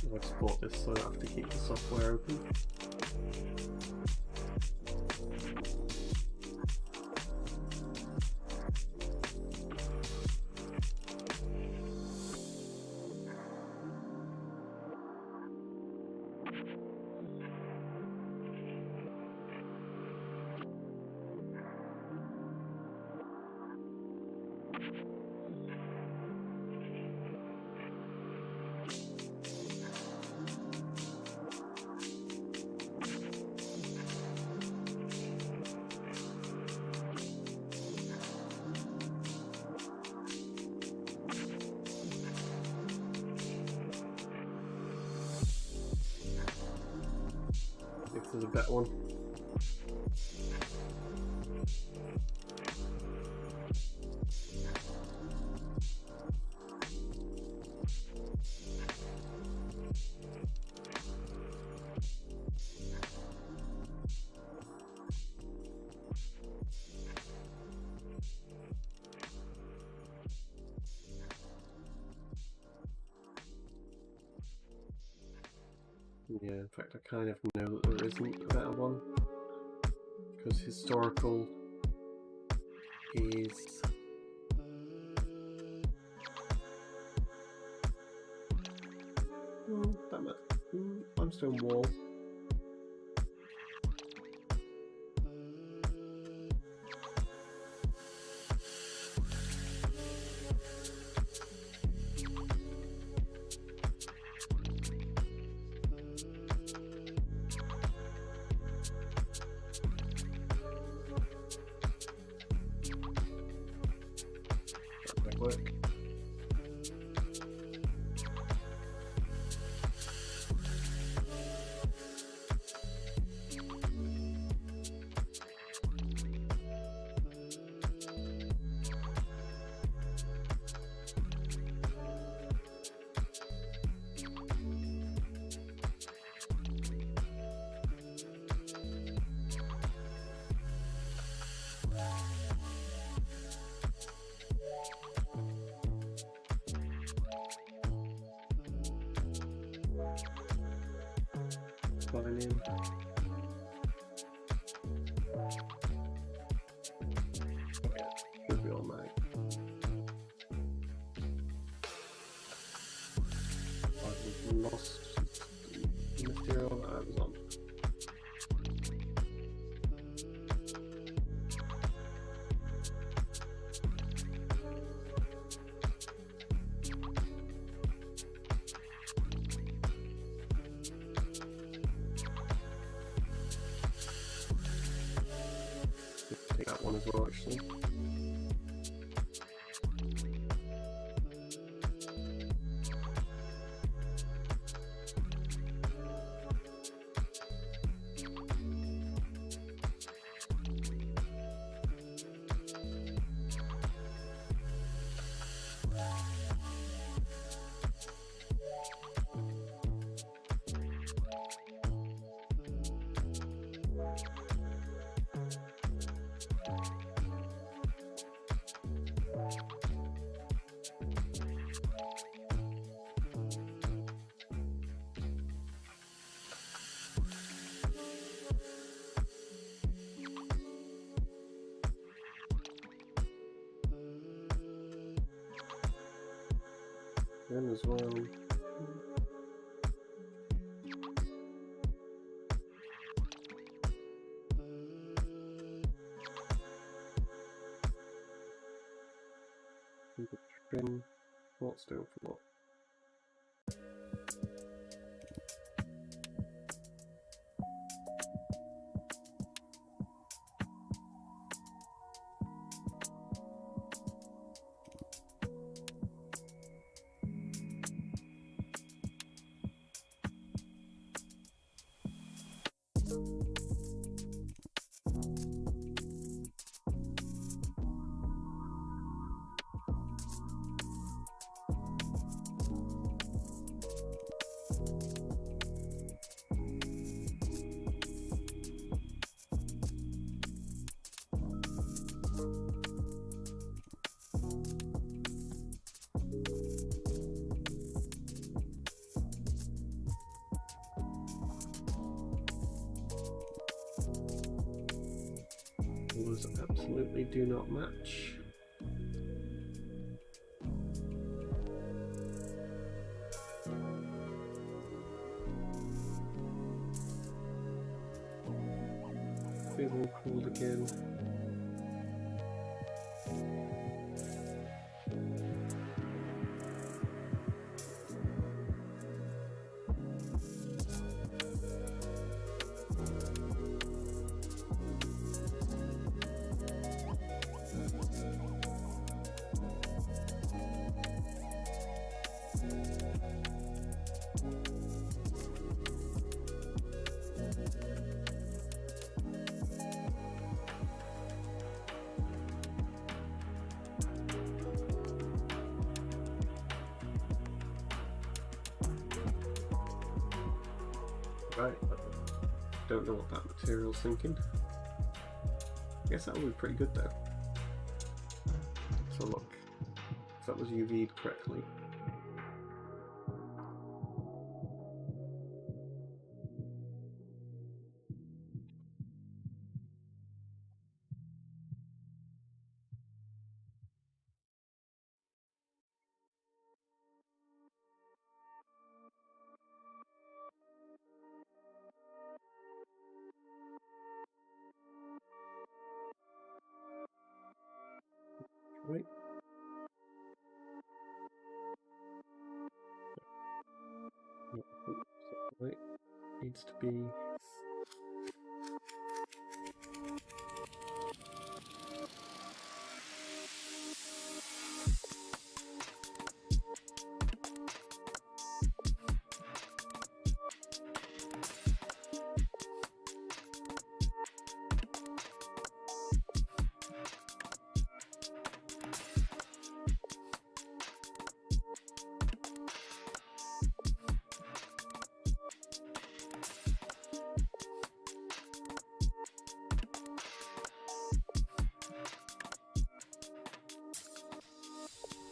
I'll export this so I don't have to keep the software open. If there's a better one. Yeah, in fact I kind of know that there isn't a better one, because historical is damn it, limestone wall. Work. Fine in. Should be all right. I've lost the material that I was on. Take that one as well, actually. Then as well. Trim. What's doing for what? Colours absolutely do not match. Feel all cold again. Right, don't know what that material's thinking. I guess that would be pretty good though. So look, if that was UV'd correctly. Right. Right. Needs to be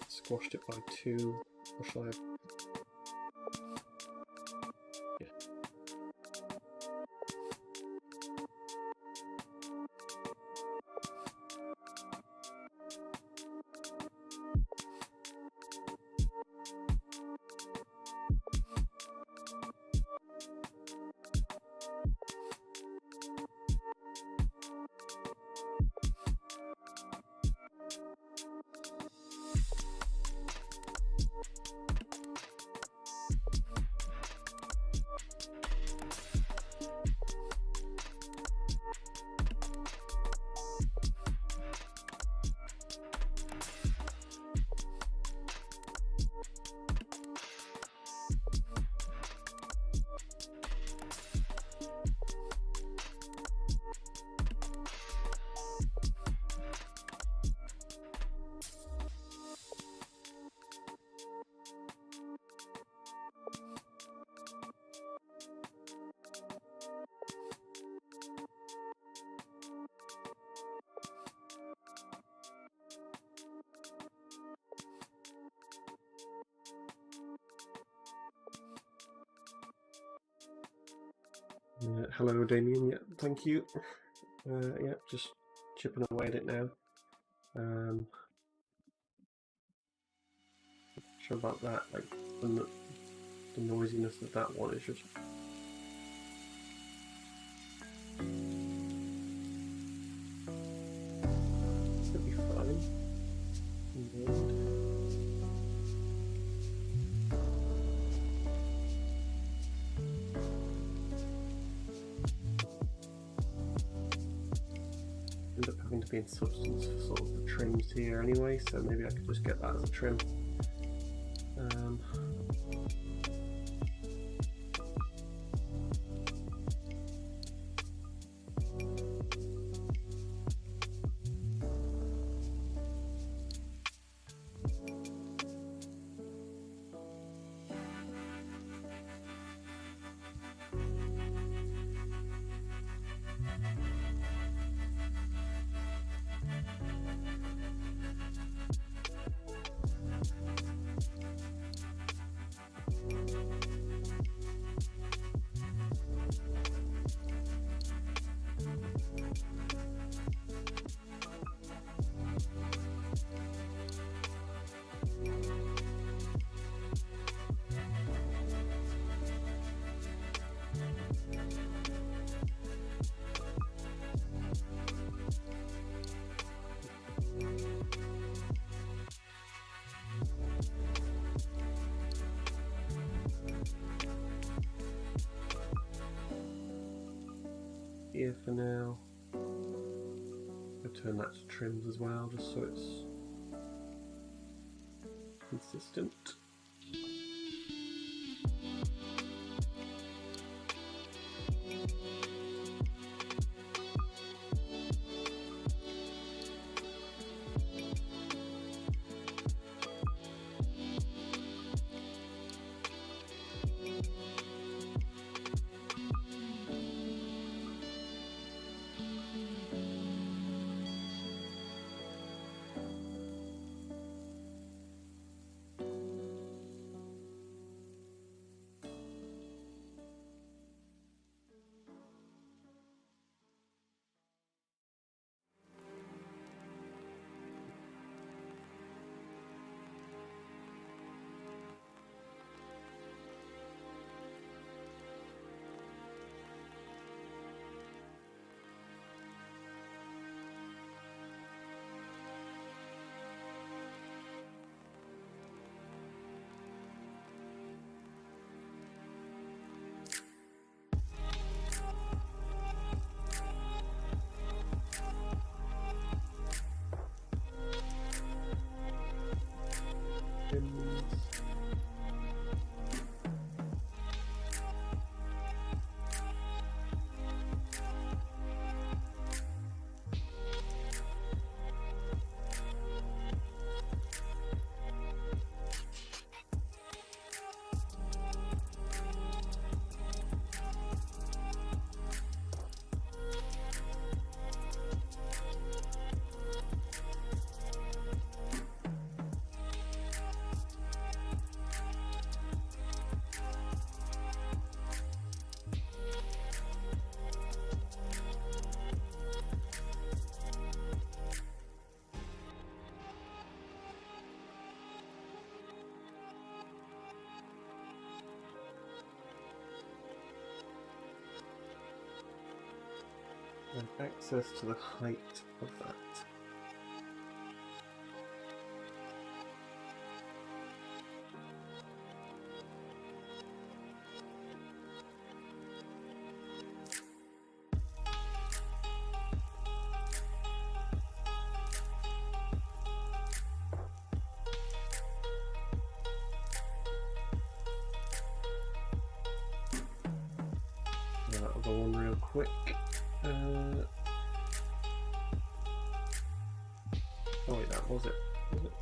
squashed it by 2, or shall I? Yeah. Hello, Damien. Yeah, thank you. Yeah, just chipping away at it now. sure about that. Like the noisiness of that one is just. Should be fine. End up having to be in substance for sort of the trims here anyway, so maybe I could just get that as a trim. Here for now. I'll turn that to trims as well, just so it's consistent. And access to the height of that. That was all one real quick. Oh wait, that was it. Was it?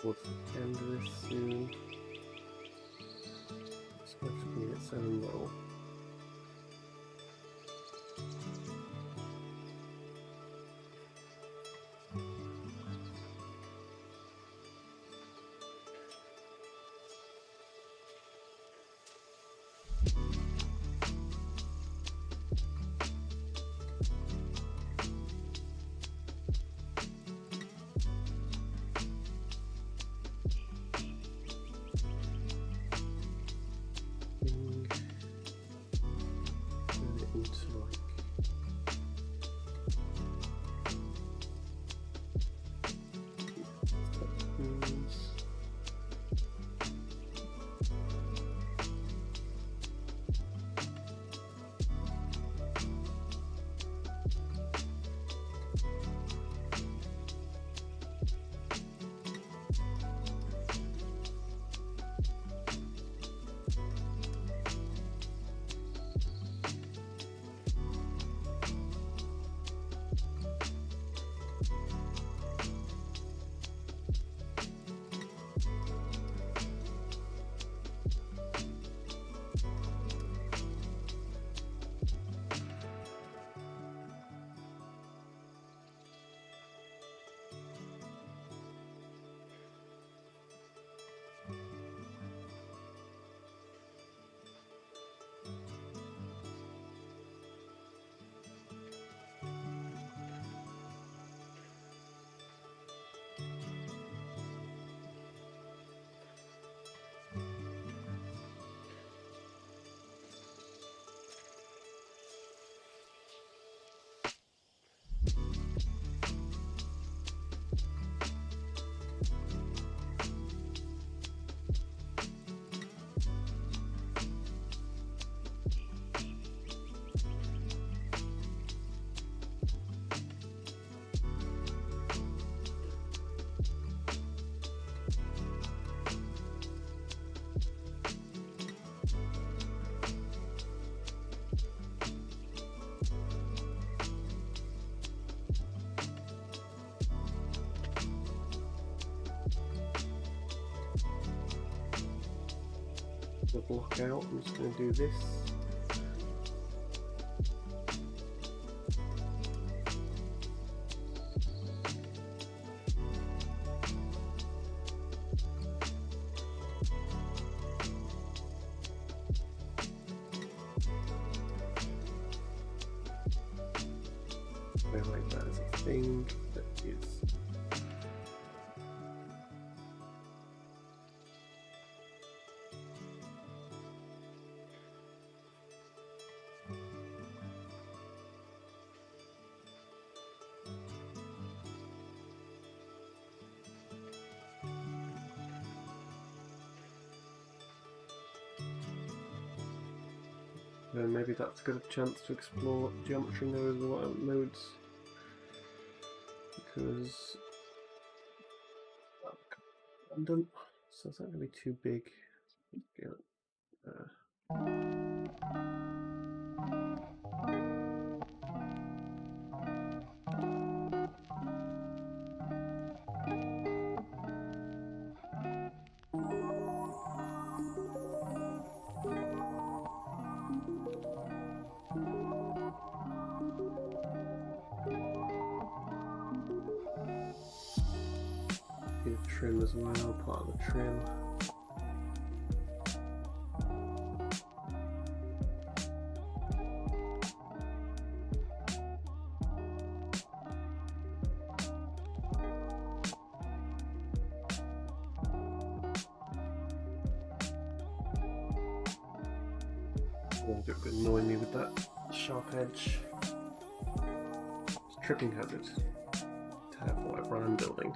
towards the end of this soon. It's going to be its own little. The block out. I'm just going to do this. Highlight that as a thing that is. Then maybe that's a good chance to explore geometry nodes, because random, so it's not going to be too big. Trim as well, part of the trim. Oh, it would annoy me with that sharp edge. It's a tripping hazard to have whatever I'm building.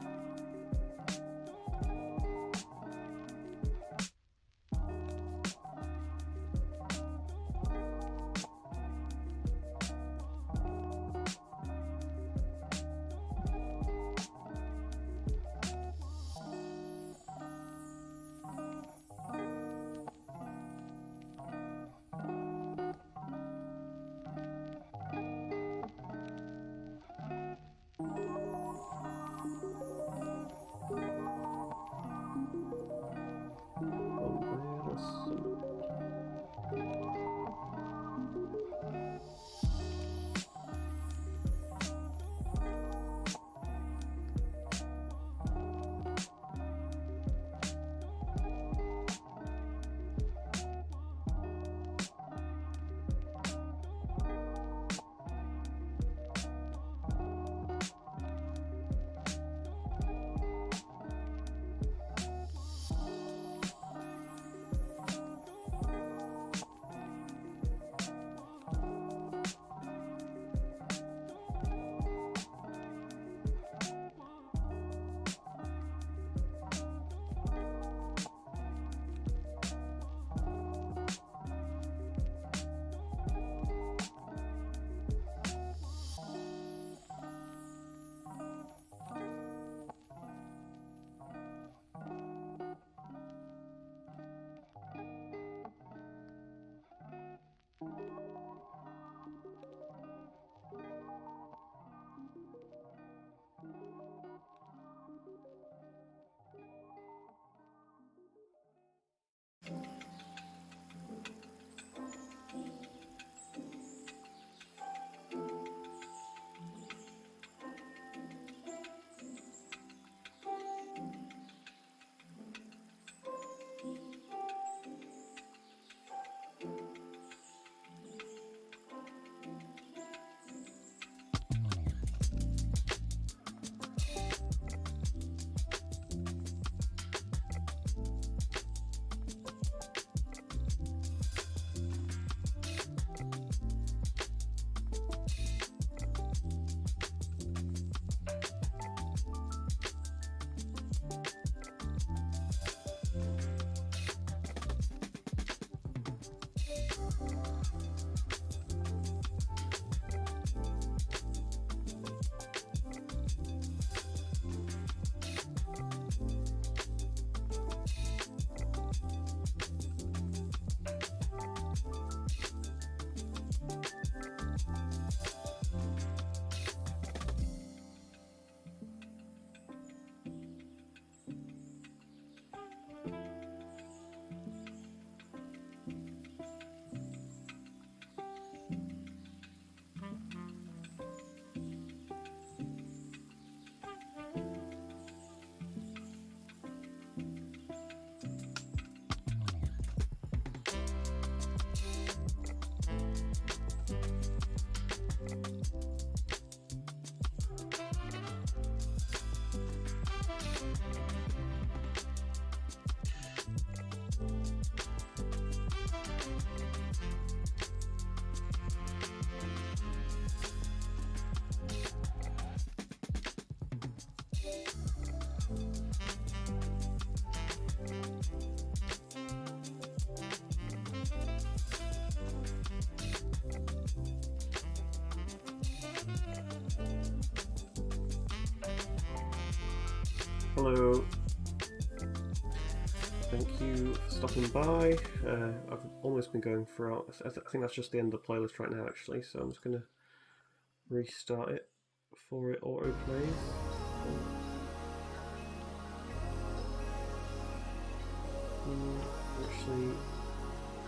Hello. Thank you for stopping by. I've almost been going throughout. I think that's just the end of the playlist right now, actually. So I'm just going to restart it before it auto plays.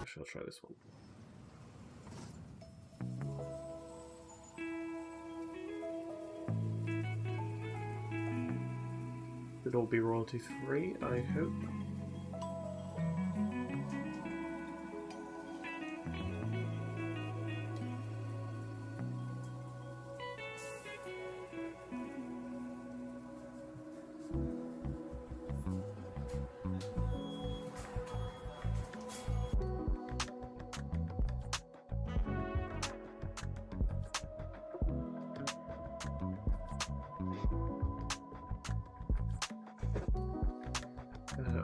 Actually, I'll try this one. It'll all be royalty free, I hope.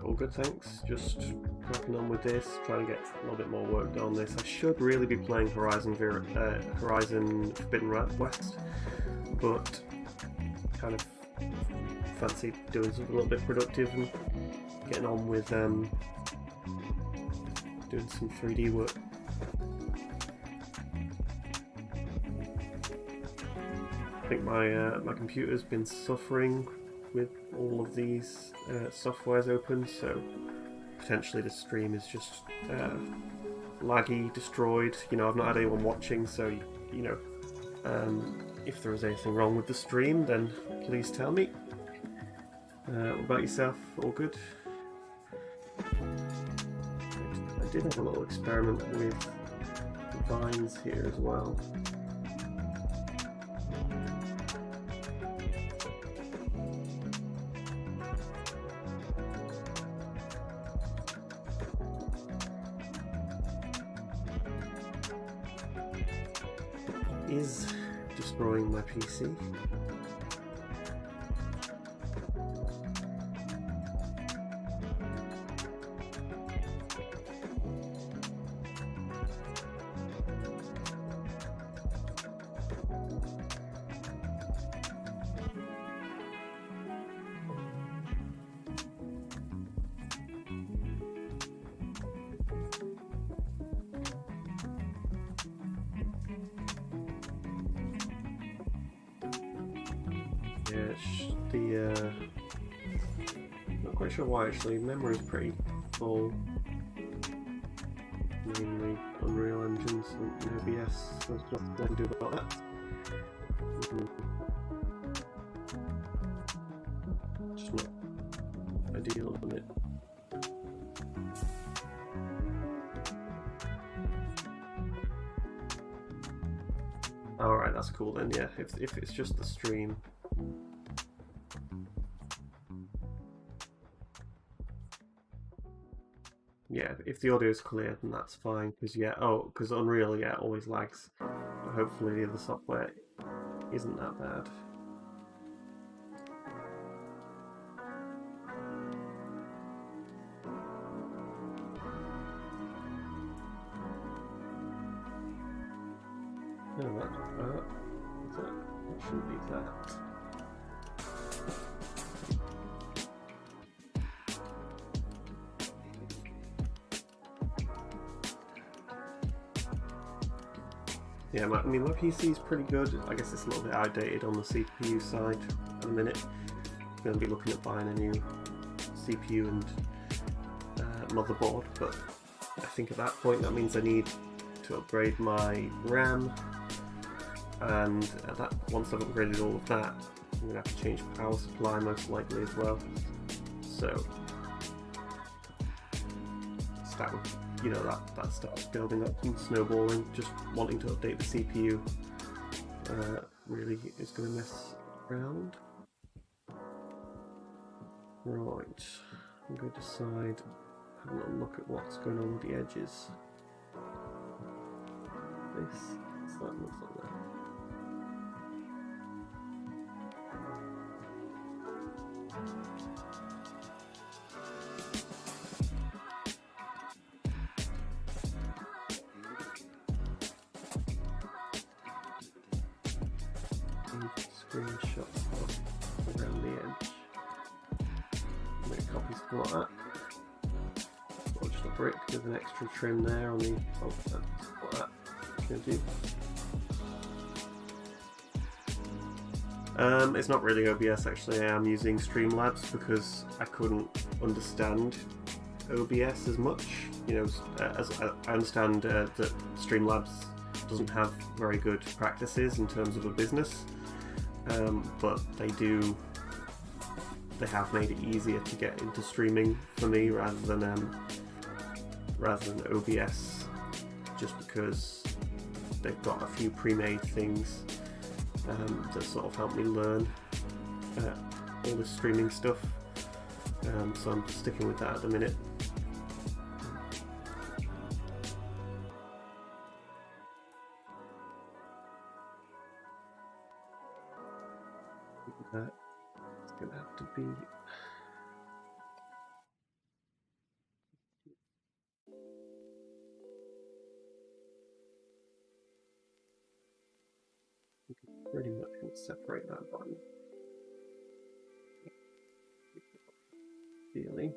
All good, thanks. Just cracking on with this, trying to get a little bit more work done on this. I should really be playing Horizon Forbidden West, but kind of fancy doing something a little bit productive and getting on with doing some 3D work. I think my computer's been suffering with all of these softwares open, so potentially the stream is just laggy, destroyed. You know, I've not had anyone watching, so you know, if there is anything wrong with the stream, then please tell me. What about yourself? All good? I did have a little experiment with vines here as well. Is destroying my PC. Not quite sure why actually. Memory's pretty full. Mainly Unreal Engines and OBS. There's nothing I can do about that. Just not ideal, isn't it? Alright, that's cool then, yeah. If it's just the stream. Yeah, if the audio is clear, then that's fine. Because because Unreal, always lags. But hopefully the other software isn't that bad. No, that shouldn't be that. Yeah, my PC is pretty good. I guess it's a little bit outdated on the CPU side at the minute. I'm going to be looking at buying a new CPU and motherboard, but I think at that point that means I need to upgrade my RAM, and once I've upgraded all of that, I'm going to have to change power supply most likely as well. So that would, that starts building up and snowballing. Just wanting to update the CPU really is going to mess around. Right, I'm going to decide, have a little look at what's going on with the edges. That looks like that. Screenshot around the edge. something like that. Or just a brick with an extra trim there on the something like that. Can do. It's not really OBS actually. I am using Streamlabs because I couldn't understand OBS as much. You know, as I understand that Streamlabs doesn't have very good practices in terms of a business, but they have made it easier to get into streaming for me rather than OBS, just because they've got a few pre-made things that sort of help me learn all this streaming stuff. So I'm sticking with that at the minute. It's gonna have to be. Pretty much going to separate that button. Really.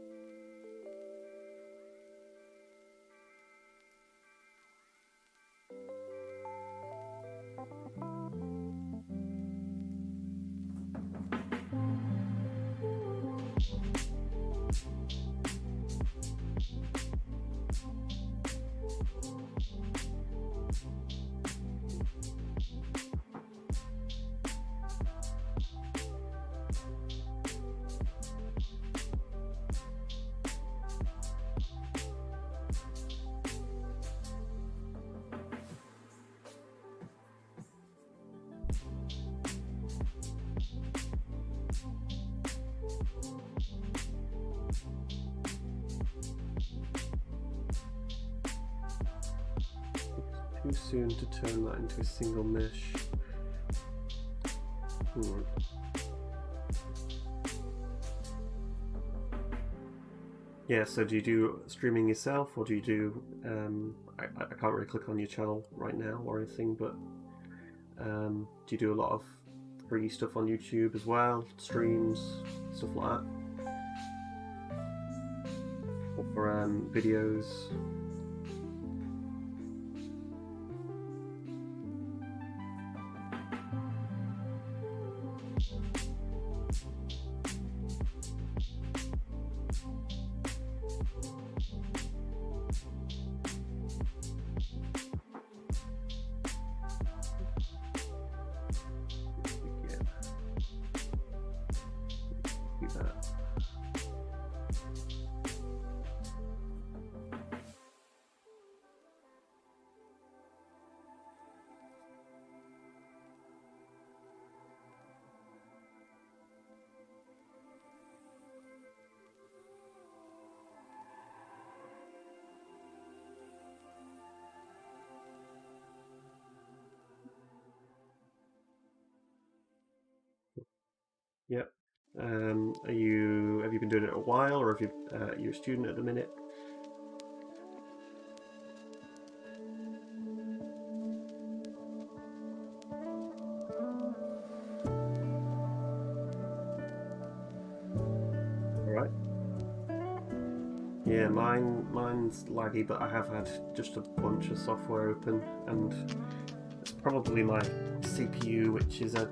Too soon to turn that into a single mesh. Yeah, so do you do streaming yourself, or do you do, I can't really click on your channel right now or anything, but do you do a lot of free stuff on YouTube as well, streams, stuff like that? Or videos? Yep. Have you been doing it a while, or have you're a student at the minute? Alright. Yeah, mine's laggy, but I have had just a bunch of software open, and it's probably my CPU, which is an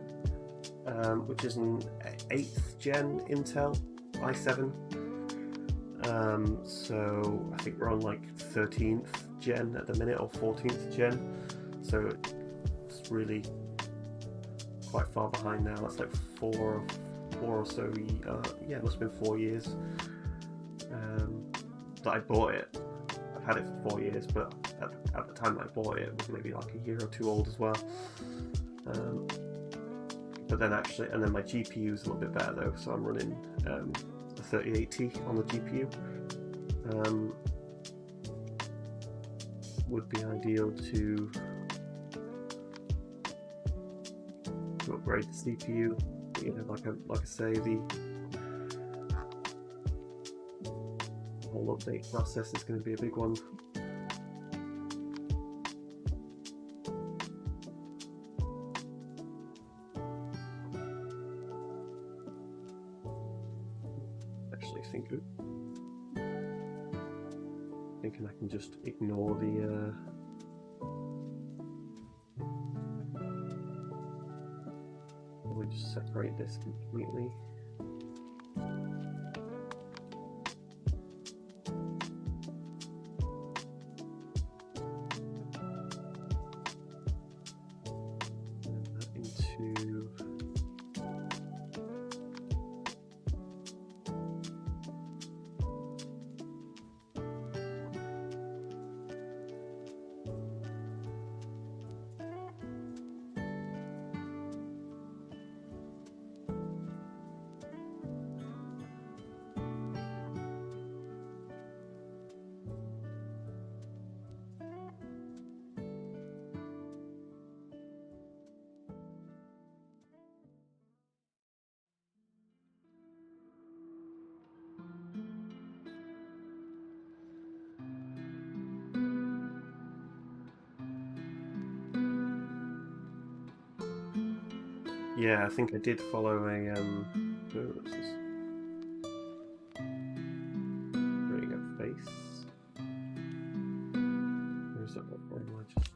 8th gen Intel i7. So I think we're on like 13th gen at the minute, or 14th gen. So it's really quite far behind now. That's like four or so. Yeah, it must have been 4 years that I bought it. I've had it for 4 years, but at the time I bought it, it was maybe like a year or two old as well. But then and then my GPU is a little bit better though, so I'm running a 3080 on the GPU. Would be ideal to upgrade the CPU. You know, like I say, the whole update process is going to be a big one. Actually think thinking I can just ignore the we'll just separate this completely. Into yeah, I think I did follow a what's this? Creating a face. Or is that what am I just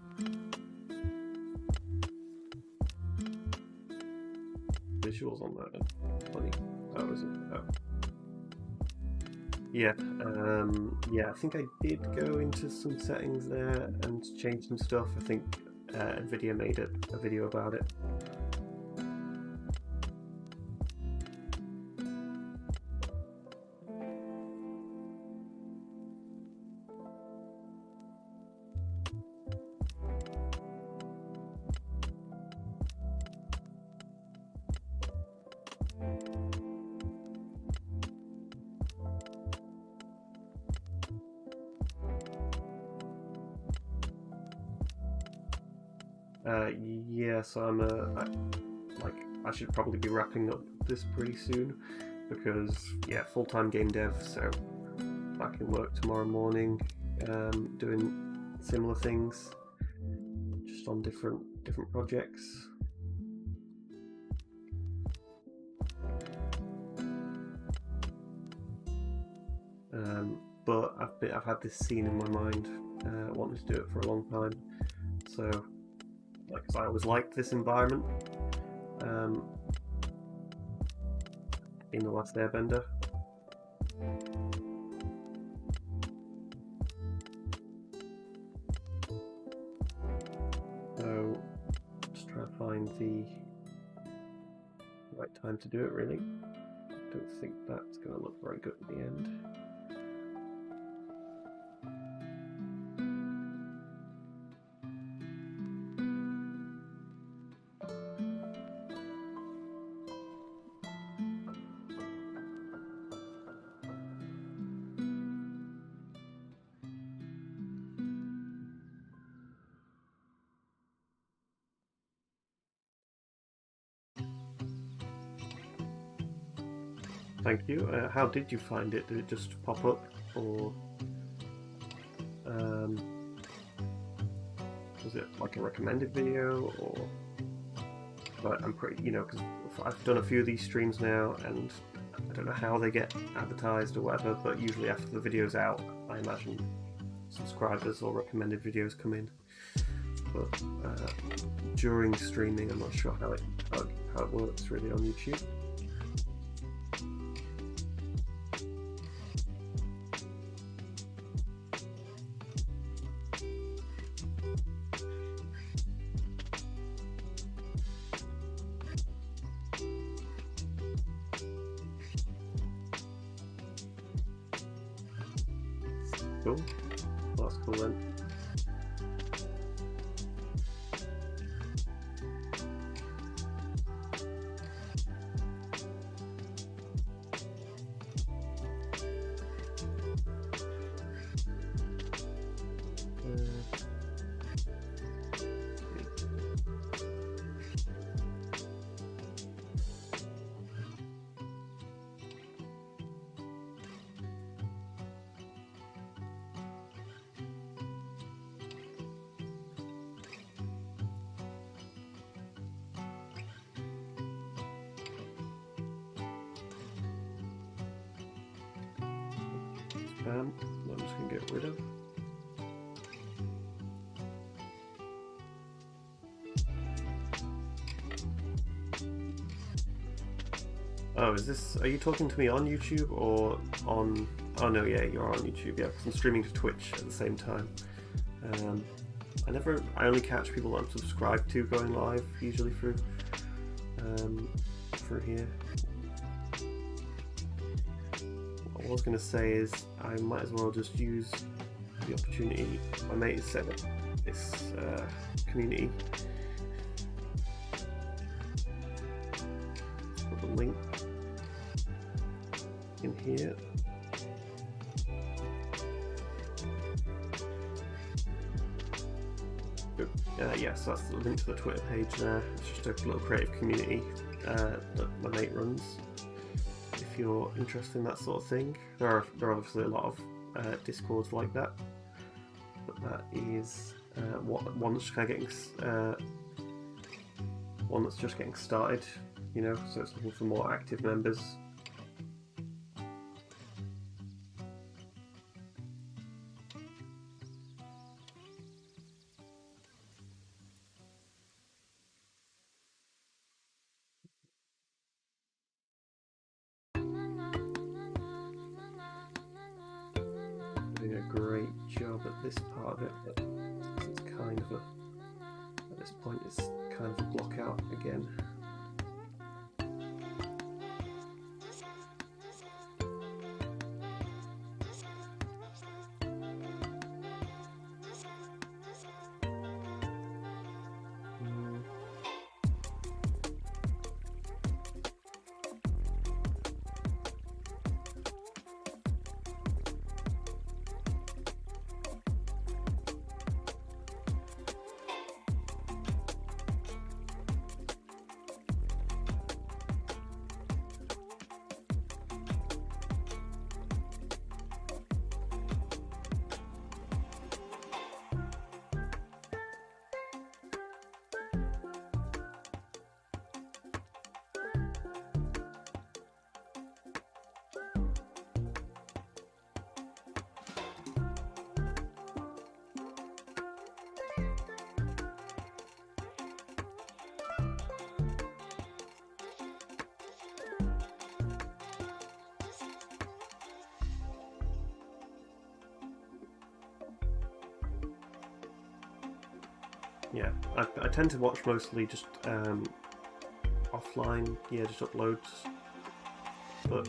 visuals on that? Funny. Oh, isn't oh. Yeah, yeah, I think I did go into some settings there and change some stuff. I think Nvidia made a video about it. Yeah, so I should probably be wrapping up this pretty soon because yeah, full-time game dev. So back in work tomorrow morning, doing similar things, just on different projects. But I've had this scene in my mind, wanting to do it for a long time. So, like, I always liked this environment in The Last Airbender. So, just trying to find the right time to do it, really. I don't think that's going to look very good at the end. Thank you. How did you find it? Did it just pop up, or was it like a recommended video? Or but I'm pretty, because I've done a few of these streams now, and I don't know how they get advertised or whatever. But usually after the video's out, I imagine subscribers or recommended videos come in. But during streaming, I'm not sure how it works really on YouTube. Cool. Well, that's cool then. I'm just going to get rid of. Oh, is this? Are you talking to me on YouTube or on? Oh no, yeah, you're on YouTube. Yeah, because I'm streaming to Twitch at the same time. I only catch people that I'm subscribed to going live, usually through here. What I was going to say is I might as well just use the opportunity. My mate has set up this community. Let's put the link in here. Yeah, so that's the link to the Twitter page there. It's just a little creative community that my mate runs. If you're interested in that sort of thing, there are obviously a lot of Discords like that, but that is one that's kind of getting one that's just getting started, you know. So it's looking for more active members. Great job at this part of it, but it's kind of at this point it's kind of a block out again. Yeah, I tend to watch mostly just offline, yeah, just uploads. But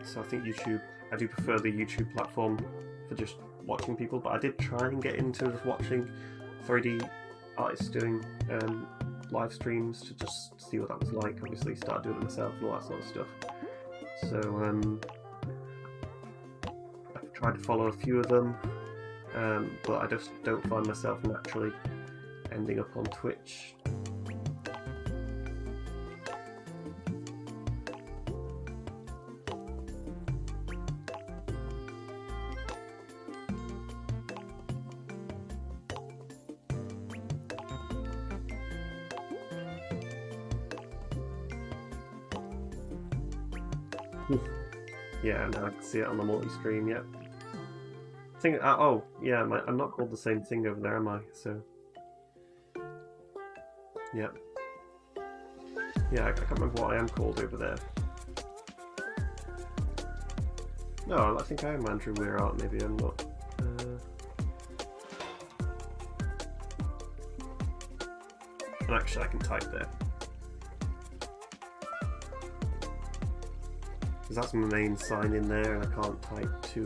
so I think YouTube, I do prefer the YouTube platform for just watching people. But I did try and get into just watching 3D artists doing live streams to just see what that was like. Obviously, started doing it myself and all that sort of stuff. So I've tried to follow a few of them. But I just don't find myself naturally ending up on Twitch. Yeah, now I can see it on the multi-stream, yep. Oh, yeah, I'm not called the same thing over there, am I? So, yeah. Yeah, I can't remember what I am called over there. No, I think I am Andrew Weirart, maybe I'm not. And actually, I can type there. Because that's my main sign in there, and I can't type to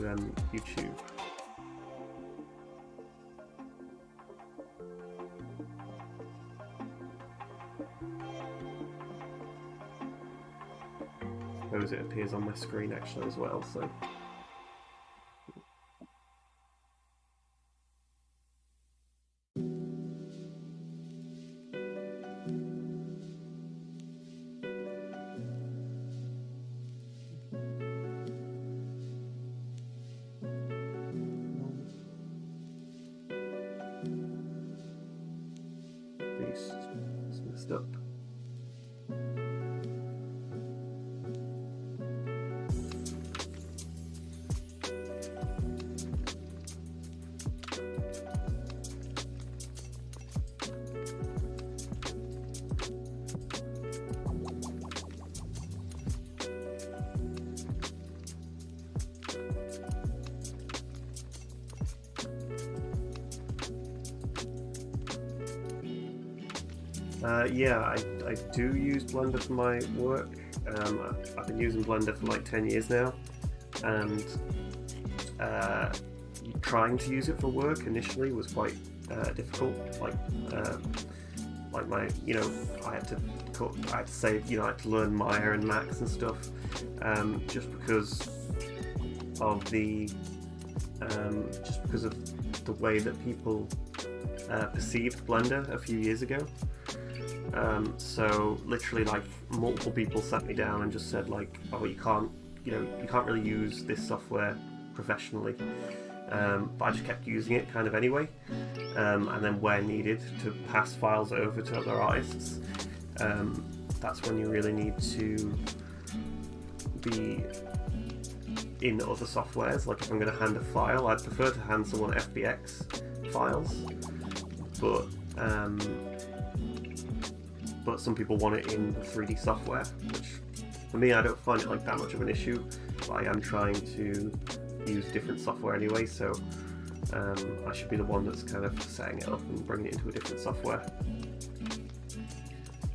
YouTube. Suppose it appears on my screen actually as well, so. It's messed up. Yeah, I do use Blender for my work. I've been using Blender for like 10 years now, and trying to use it for work initially was quite difficult. Like my, I had to save, I had to learn Maya and Max and stuff, just because of the way that people perceived Blender a few years ago. So literally, like, multiple people sat me down and just said, like, oh, you can't really use this software professionally. But I just kept using it kind of anyway, and then where needed to pass files over to other artists, that's when you really need to be in other softwares. Like, if I'm going to hand a file, I'd prefer to hand someone FBX files, but some people want it in the 3D software, which for me, I don't find it like that much of an issue, but I am trying to use different software anyway, so I should be the one that's kind of setting it up and bringing it into a different software.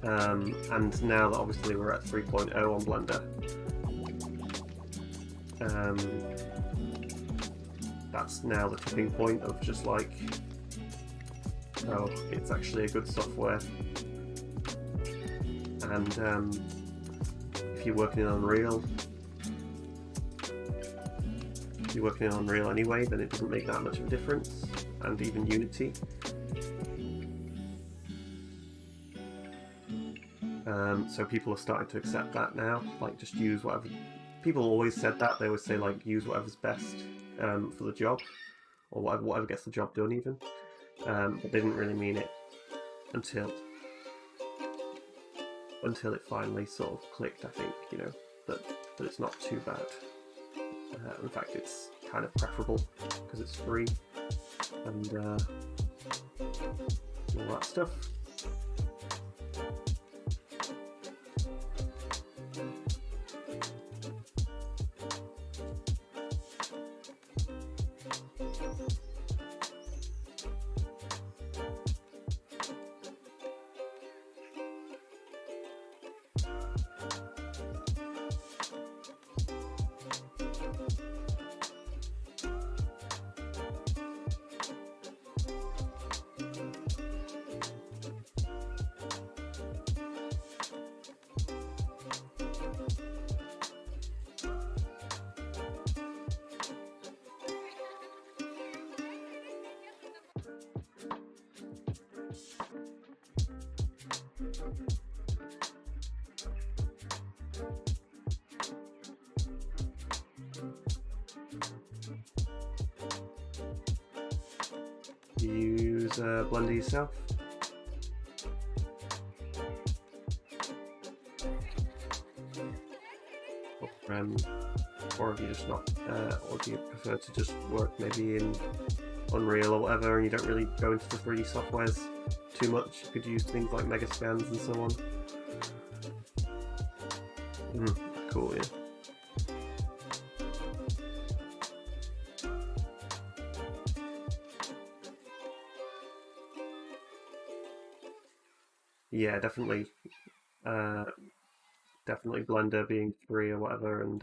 And now that obviously we're at 3.0 on Blender, that's now the tipping point of just like, oh, it's actually a good software. And if you're working in Unreal, anyway, then it doesn't make that much of a difference, and even Unity. So people are starting to accept that now, like, just use whatever. People always said that, they always say, like, use whatever's best for the job, or whatever gets the job done even, but they didn't really mean it until it finally sort of clicked, I think, that it's not too bad. In fact, it's kind of preferable because it's free and all that stuff. You use Blender yourself? Or have you just not, or do you prefer to just work maybe in Unreal or whatever, and you don't really go into the 3D softwares too much? You could use things like Megascans and so on. Cool, yeah. Yeah, definitely. Definitely Blender being free or whatever, and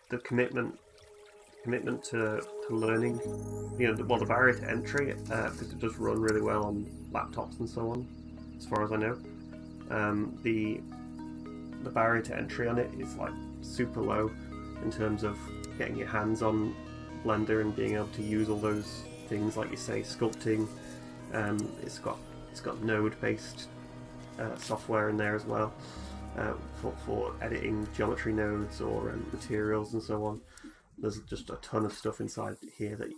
the commitment to learning. The barrier to entry, because it does run really well on laptops and so on, as far as I know. The barrier to entry on it is like super low in terms of getting your hands on Blender and being able to use all those things, like you say, sculpting. It's got node-based software in there as well, for editing geometry nodes or materials and so on. There's just a ton of stuff inside here that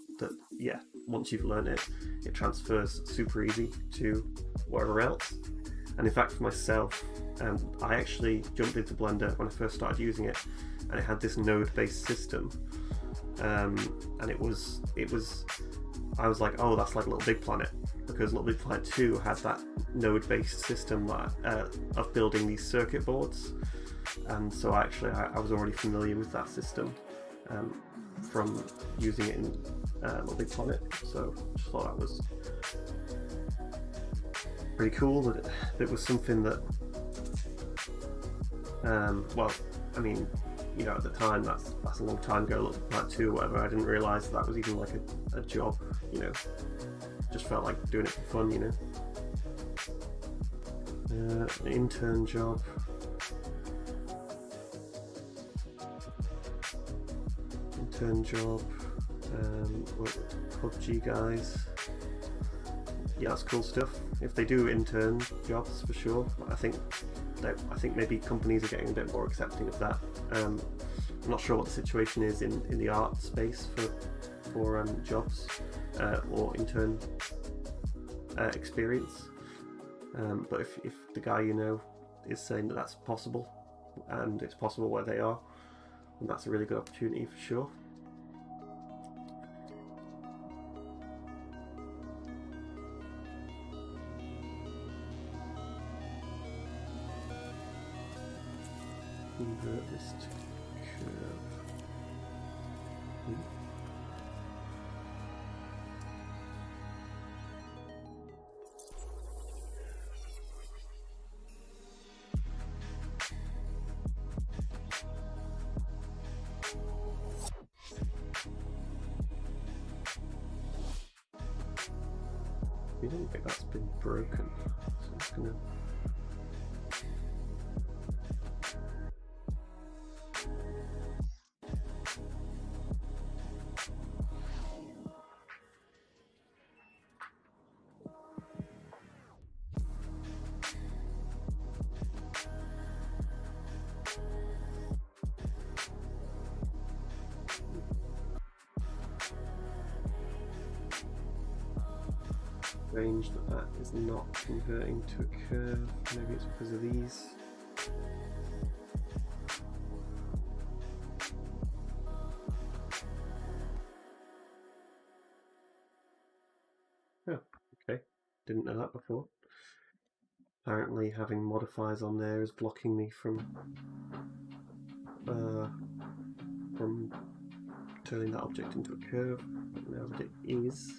yeah, once you've learned it, it transfers super easy to wherever else. And in fact, for myself, I actually jumped into Blender when I first started using it, and it had this node-based system, and I was like, oh, that's like Little Big Planet, because Little Big Planet 2 had that node-based system of building these circuit boards, and so I was already familiar with that system from using it in Little Big Planet, so just thought that was pretty cool that it was something that, well, I mean, you know, at the time, that's a long time ago, looked like 2 or whatever, I didn't realise that was even like a job, you know. Just felt like doing it for fun, you know. An intern job. Work with PUBG guys. Yeah, that's cool stuff. If they do intern jobs, for sure. I think maybe companies are getting a bit more accepting of that. I'm not sure what the situation is in the art space for jobs or intern experience. But if the guy you know is saying that that's possible, and it's possible where they are, then that's a really good opportunity for sure. Convert this to curve. I don't think that's been broken, so I'm just gonna. Range that is not converting to a curve. Maybe it's because of these. Oh, okay. Didn't know that before. Apparently having modifiers on there is blocking me from turning that object into a curve. But now that it is,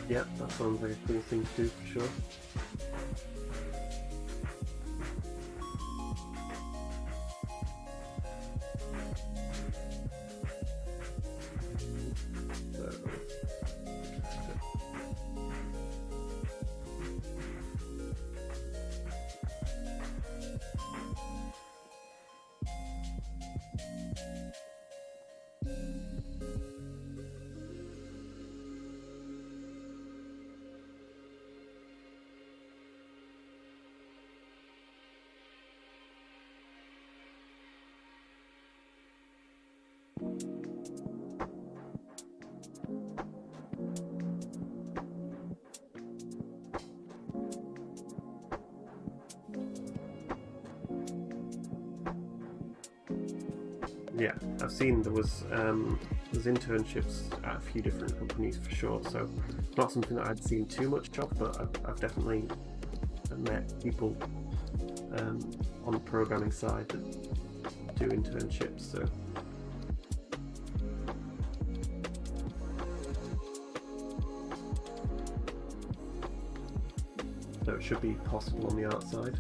yeah, that sounds like a cool thing to do for sure. Yeah, I've seen there's internships at a few different companies for sure, so not something that I'd seen too much of, but I've definitely met people on the programming side that do internships, so it should be possible on the art side.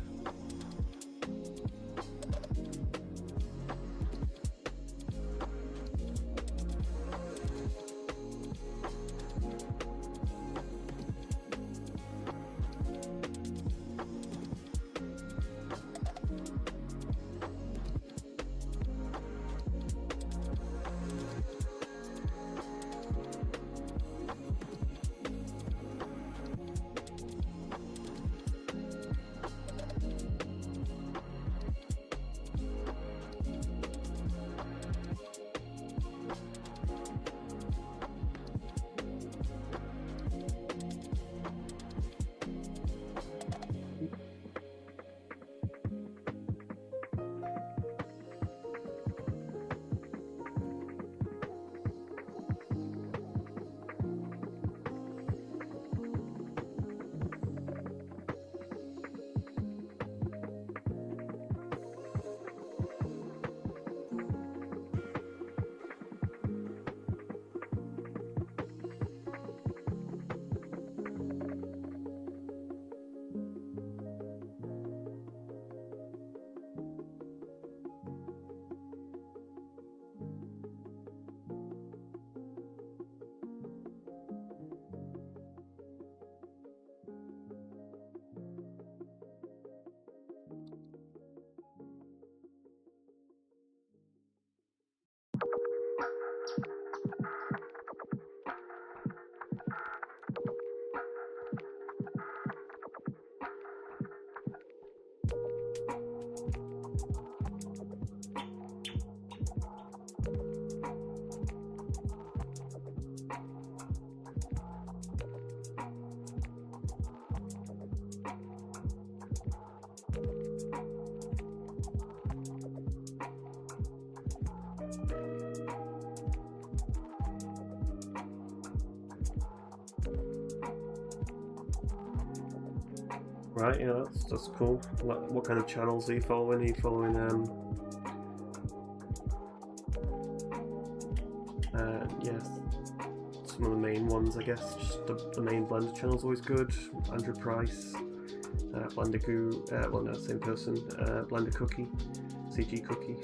Right, yeah, that's cool. What kind of channels are you following? Are you following yes, some of the main ones, I guess. Just the main Blender channel's always good. Andrew Price, Blender Goo, well no, same person. Blender Cookie, CG Cookie.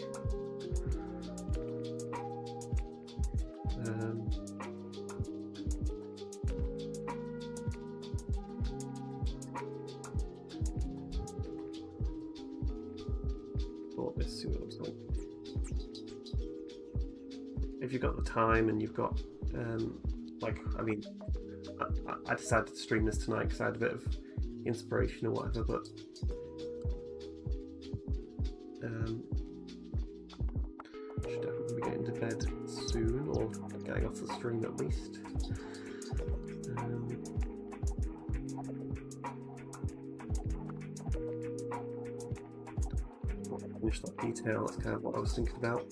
Let's see what it looks like. If you've got the time and you've got, like, I mean, I decided to stream this tonight because I had a bit of inspiration or whatever, but should definitely be getting to bed soon, or getting off the stream at least. Finish that detail, that's kind of what I was thinking about.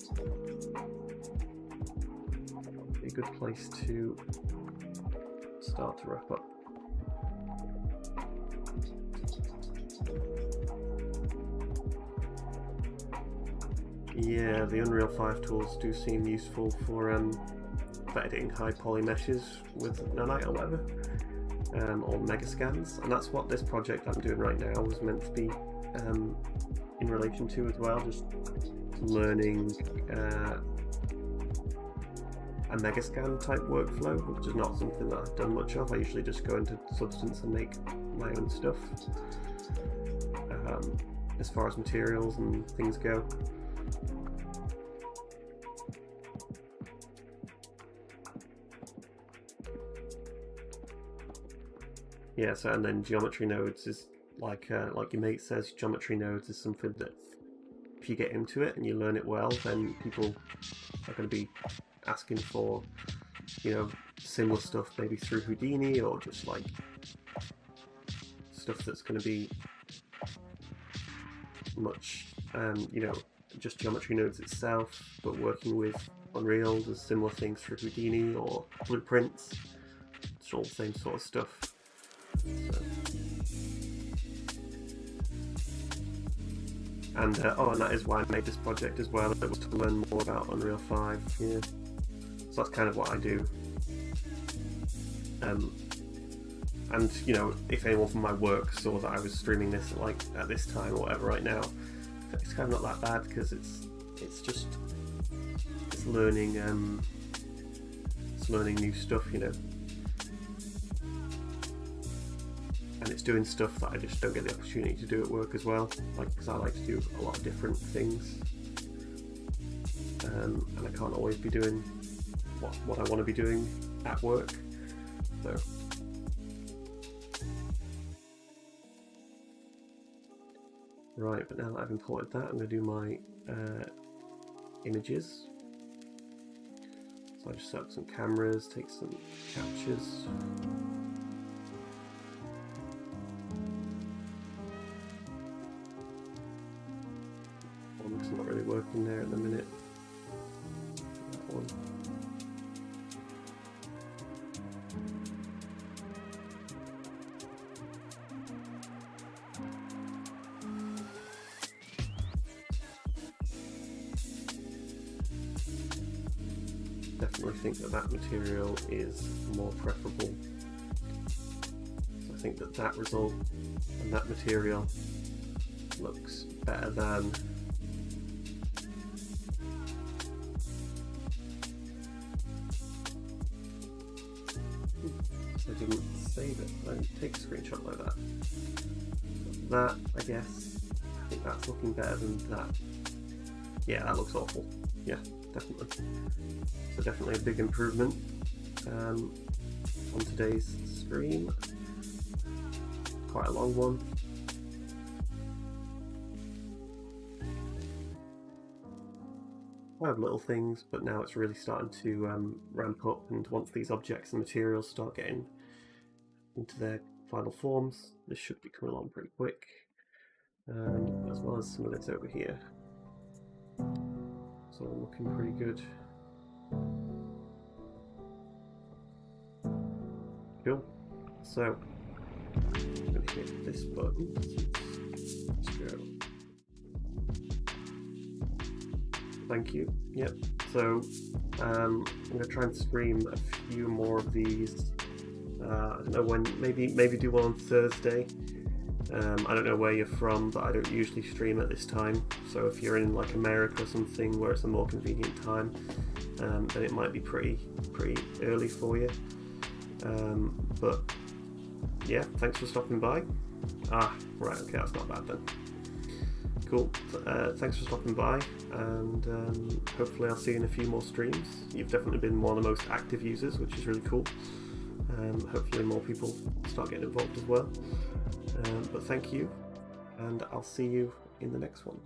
Be a good place to start to wrap up. Yeah, the Unreal 5 tools do seem useful for editing high poly meshes with Nanite or whatever, or Megascans, and that's what this project I'm doing right now was meant to be in relation to as well, just learning a Megascan type workflow, which is not something that I've done much of. I usually just go into Substance and make my own stuff as far as materials and things go. Yeah, so and then geometry nodes is like your mate says, geometry nodes is something that if you get into it and you learn it well, then people are going to be asking for, you know, similar stuff maybe through Houdini, or just like stuff that's going to be much, you know, just geometry nodes itself, but working with Unreal does similar things through Houdini or blueprints. It's all the same sort of stuff. So. And oh, and that is why I made this project as well. It was to learn more about Unreal 5. Yeah, so that's kind of what I do. And you know, if anyone from my work saw that I was streaming this like at this time or whatever right now, it's kind of not that bad, because it's just learning new stuff, you know. And it's doing stuff that I just don't get the opportunity to do at work as well, like, because I like to do a lot of different things, and I can't always be doing what I want to be doing at work. So right, but now that I've imported that, I'm going to do my images. So I just set up some cameras, take some captures. It's not really working there at the minute. That one. Definitely think that material is more preferable. So I think that result and that material looks better than I didn't save it. I didn't take a screenshot like that. That, I guess, I think that's looking better than that. Yeah, that looks awful. Yeah, definitely. So definitely a big improvement on today's stream. Quite a long one. I have little things, but now it's really starting to ramp up, and once these objects and materials start getting into their final forms, this should be coming along pretty quick, as well as some of this over here. So looking pretty good. Cool. So I'm going to hit this button. Let's go. Thank you. Yep. So I'm going to try and stream a few more of these. I don't know when. Maybe do one on Thursday. I don't know where you're from, but I don't usually stream at this time. So if you're in like America or something where it's a more convenient time, then it might be pretty early for you. But yeah, thanks for stopping by. Right, okay, that's not bad then. Cool. Thanks for stopping by, and hopefully I'll see you in a few more streams. You've definitely been one of the most active users, which is really cool. Hopefully more people start getting involved as well. But thank you, and I'll see you in the next one.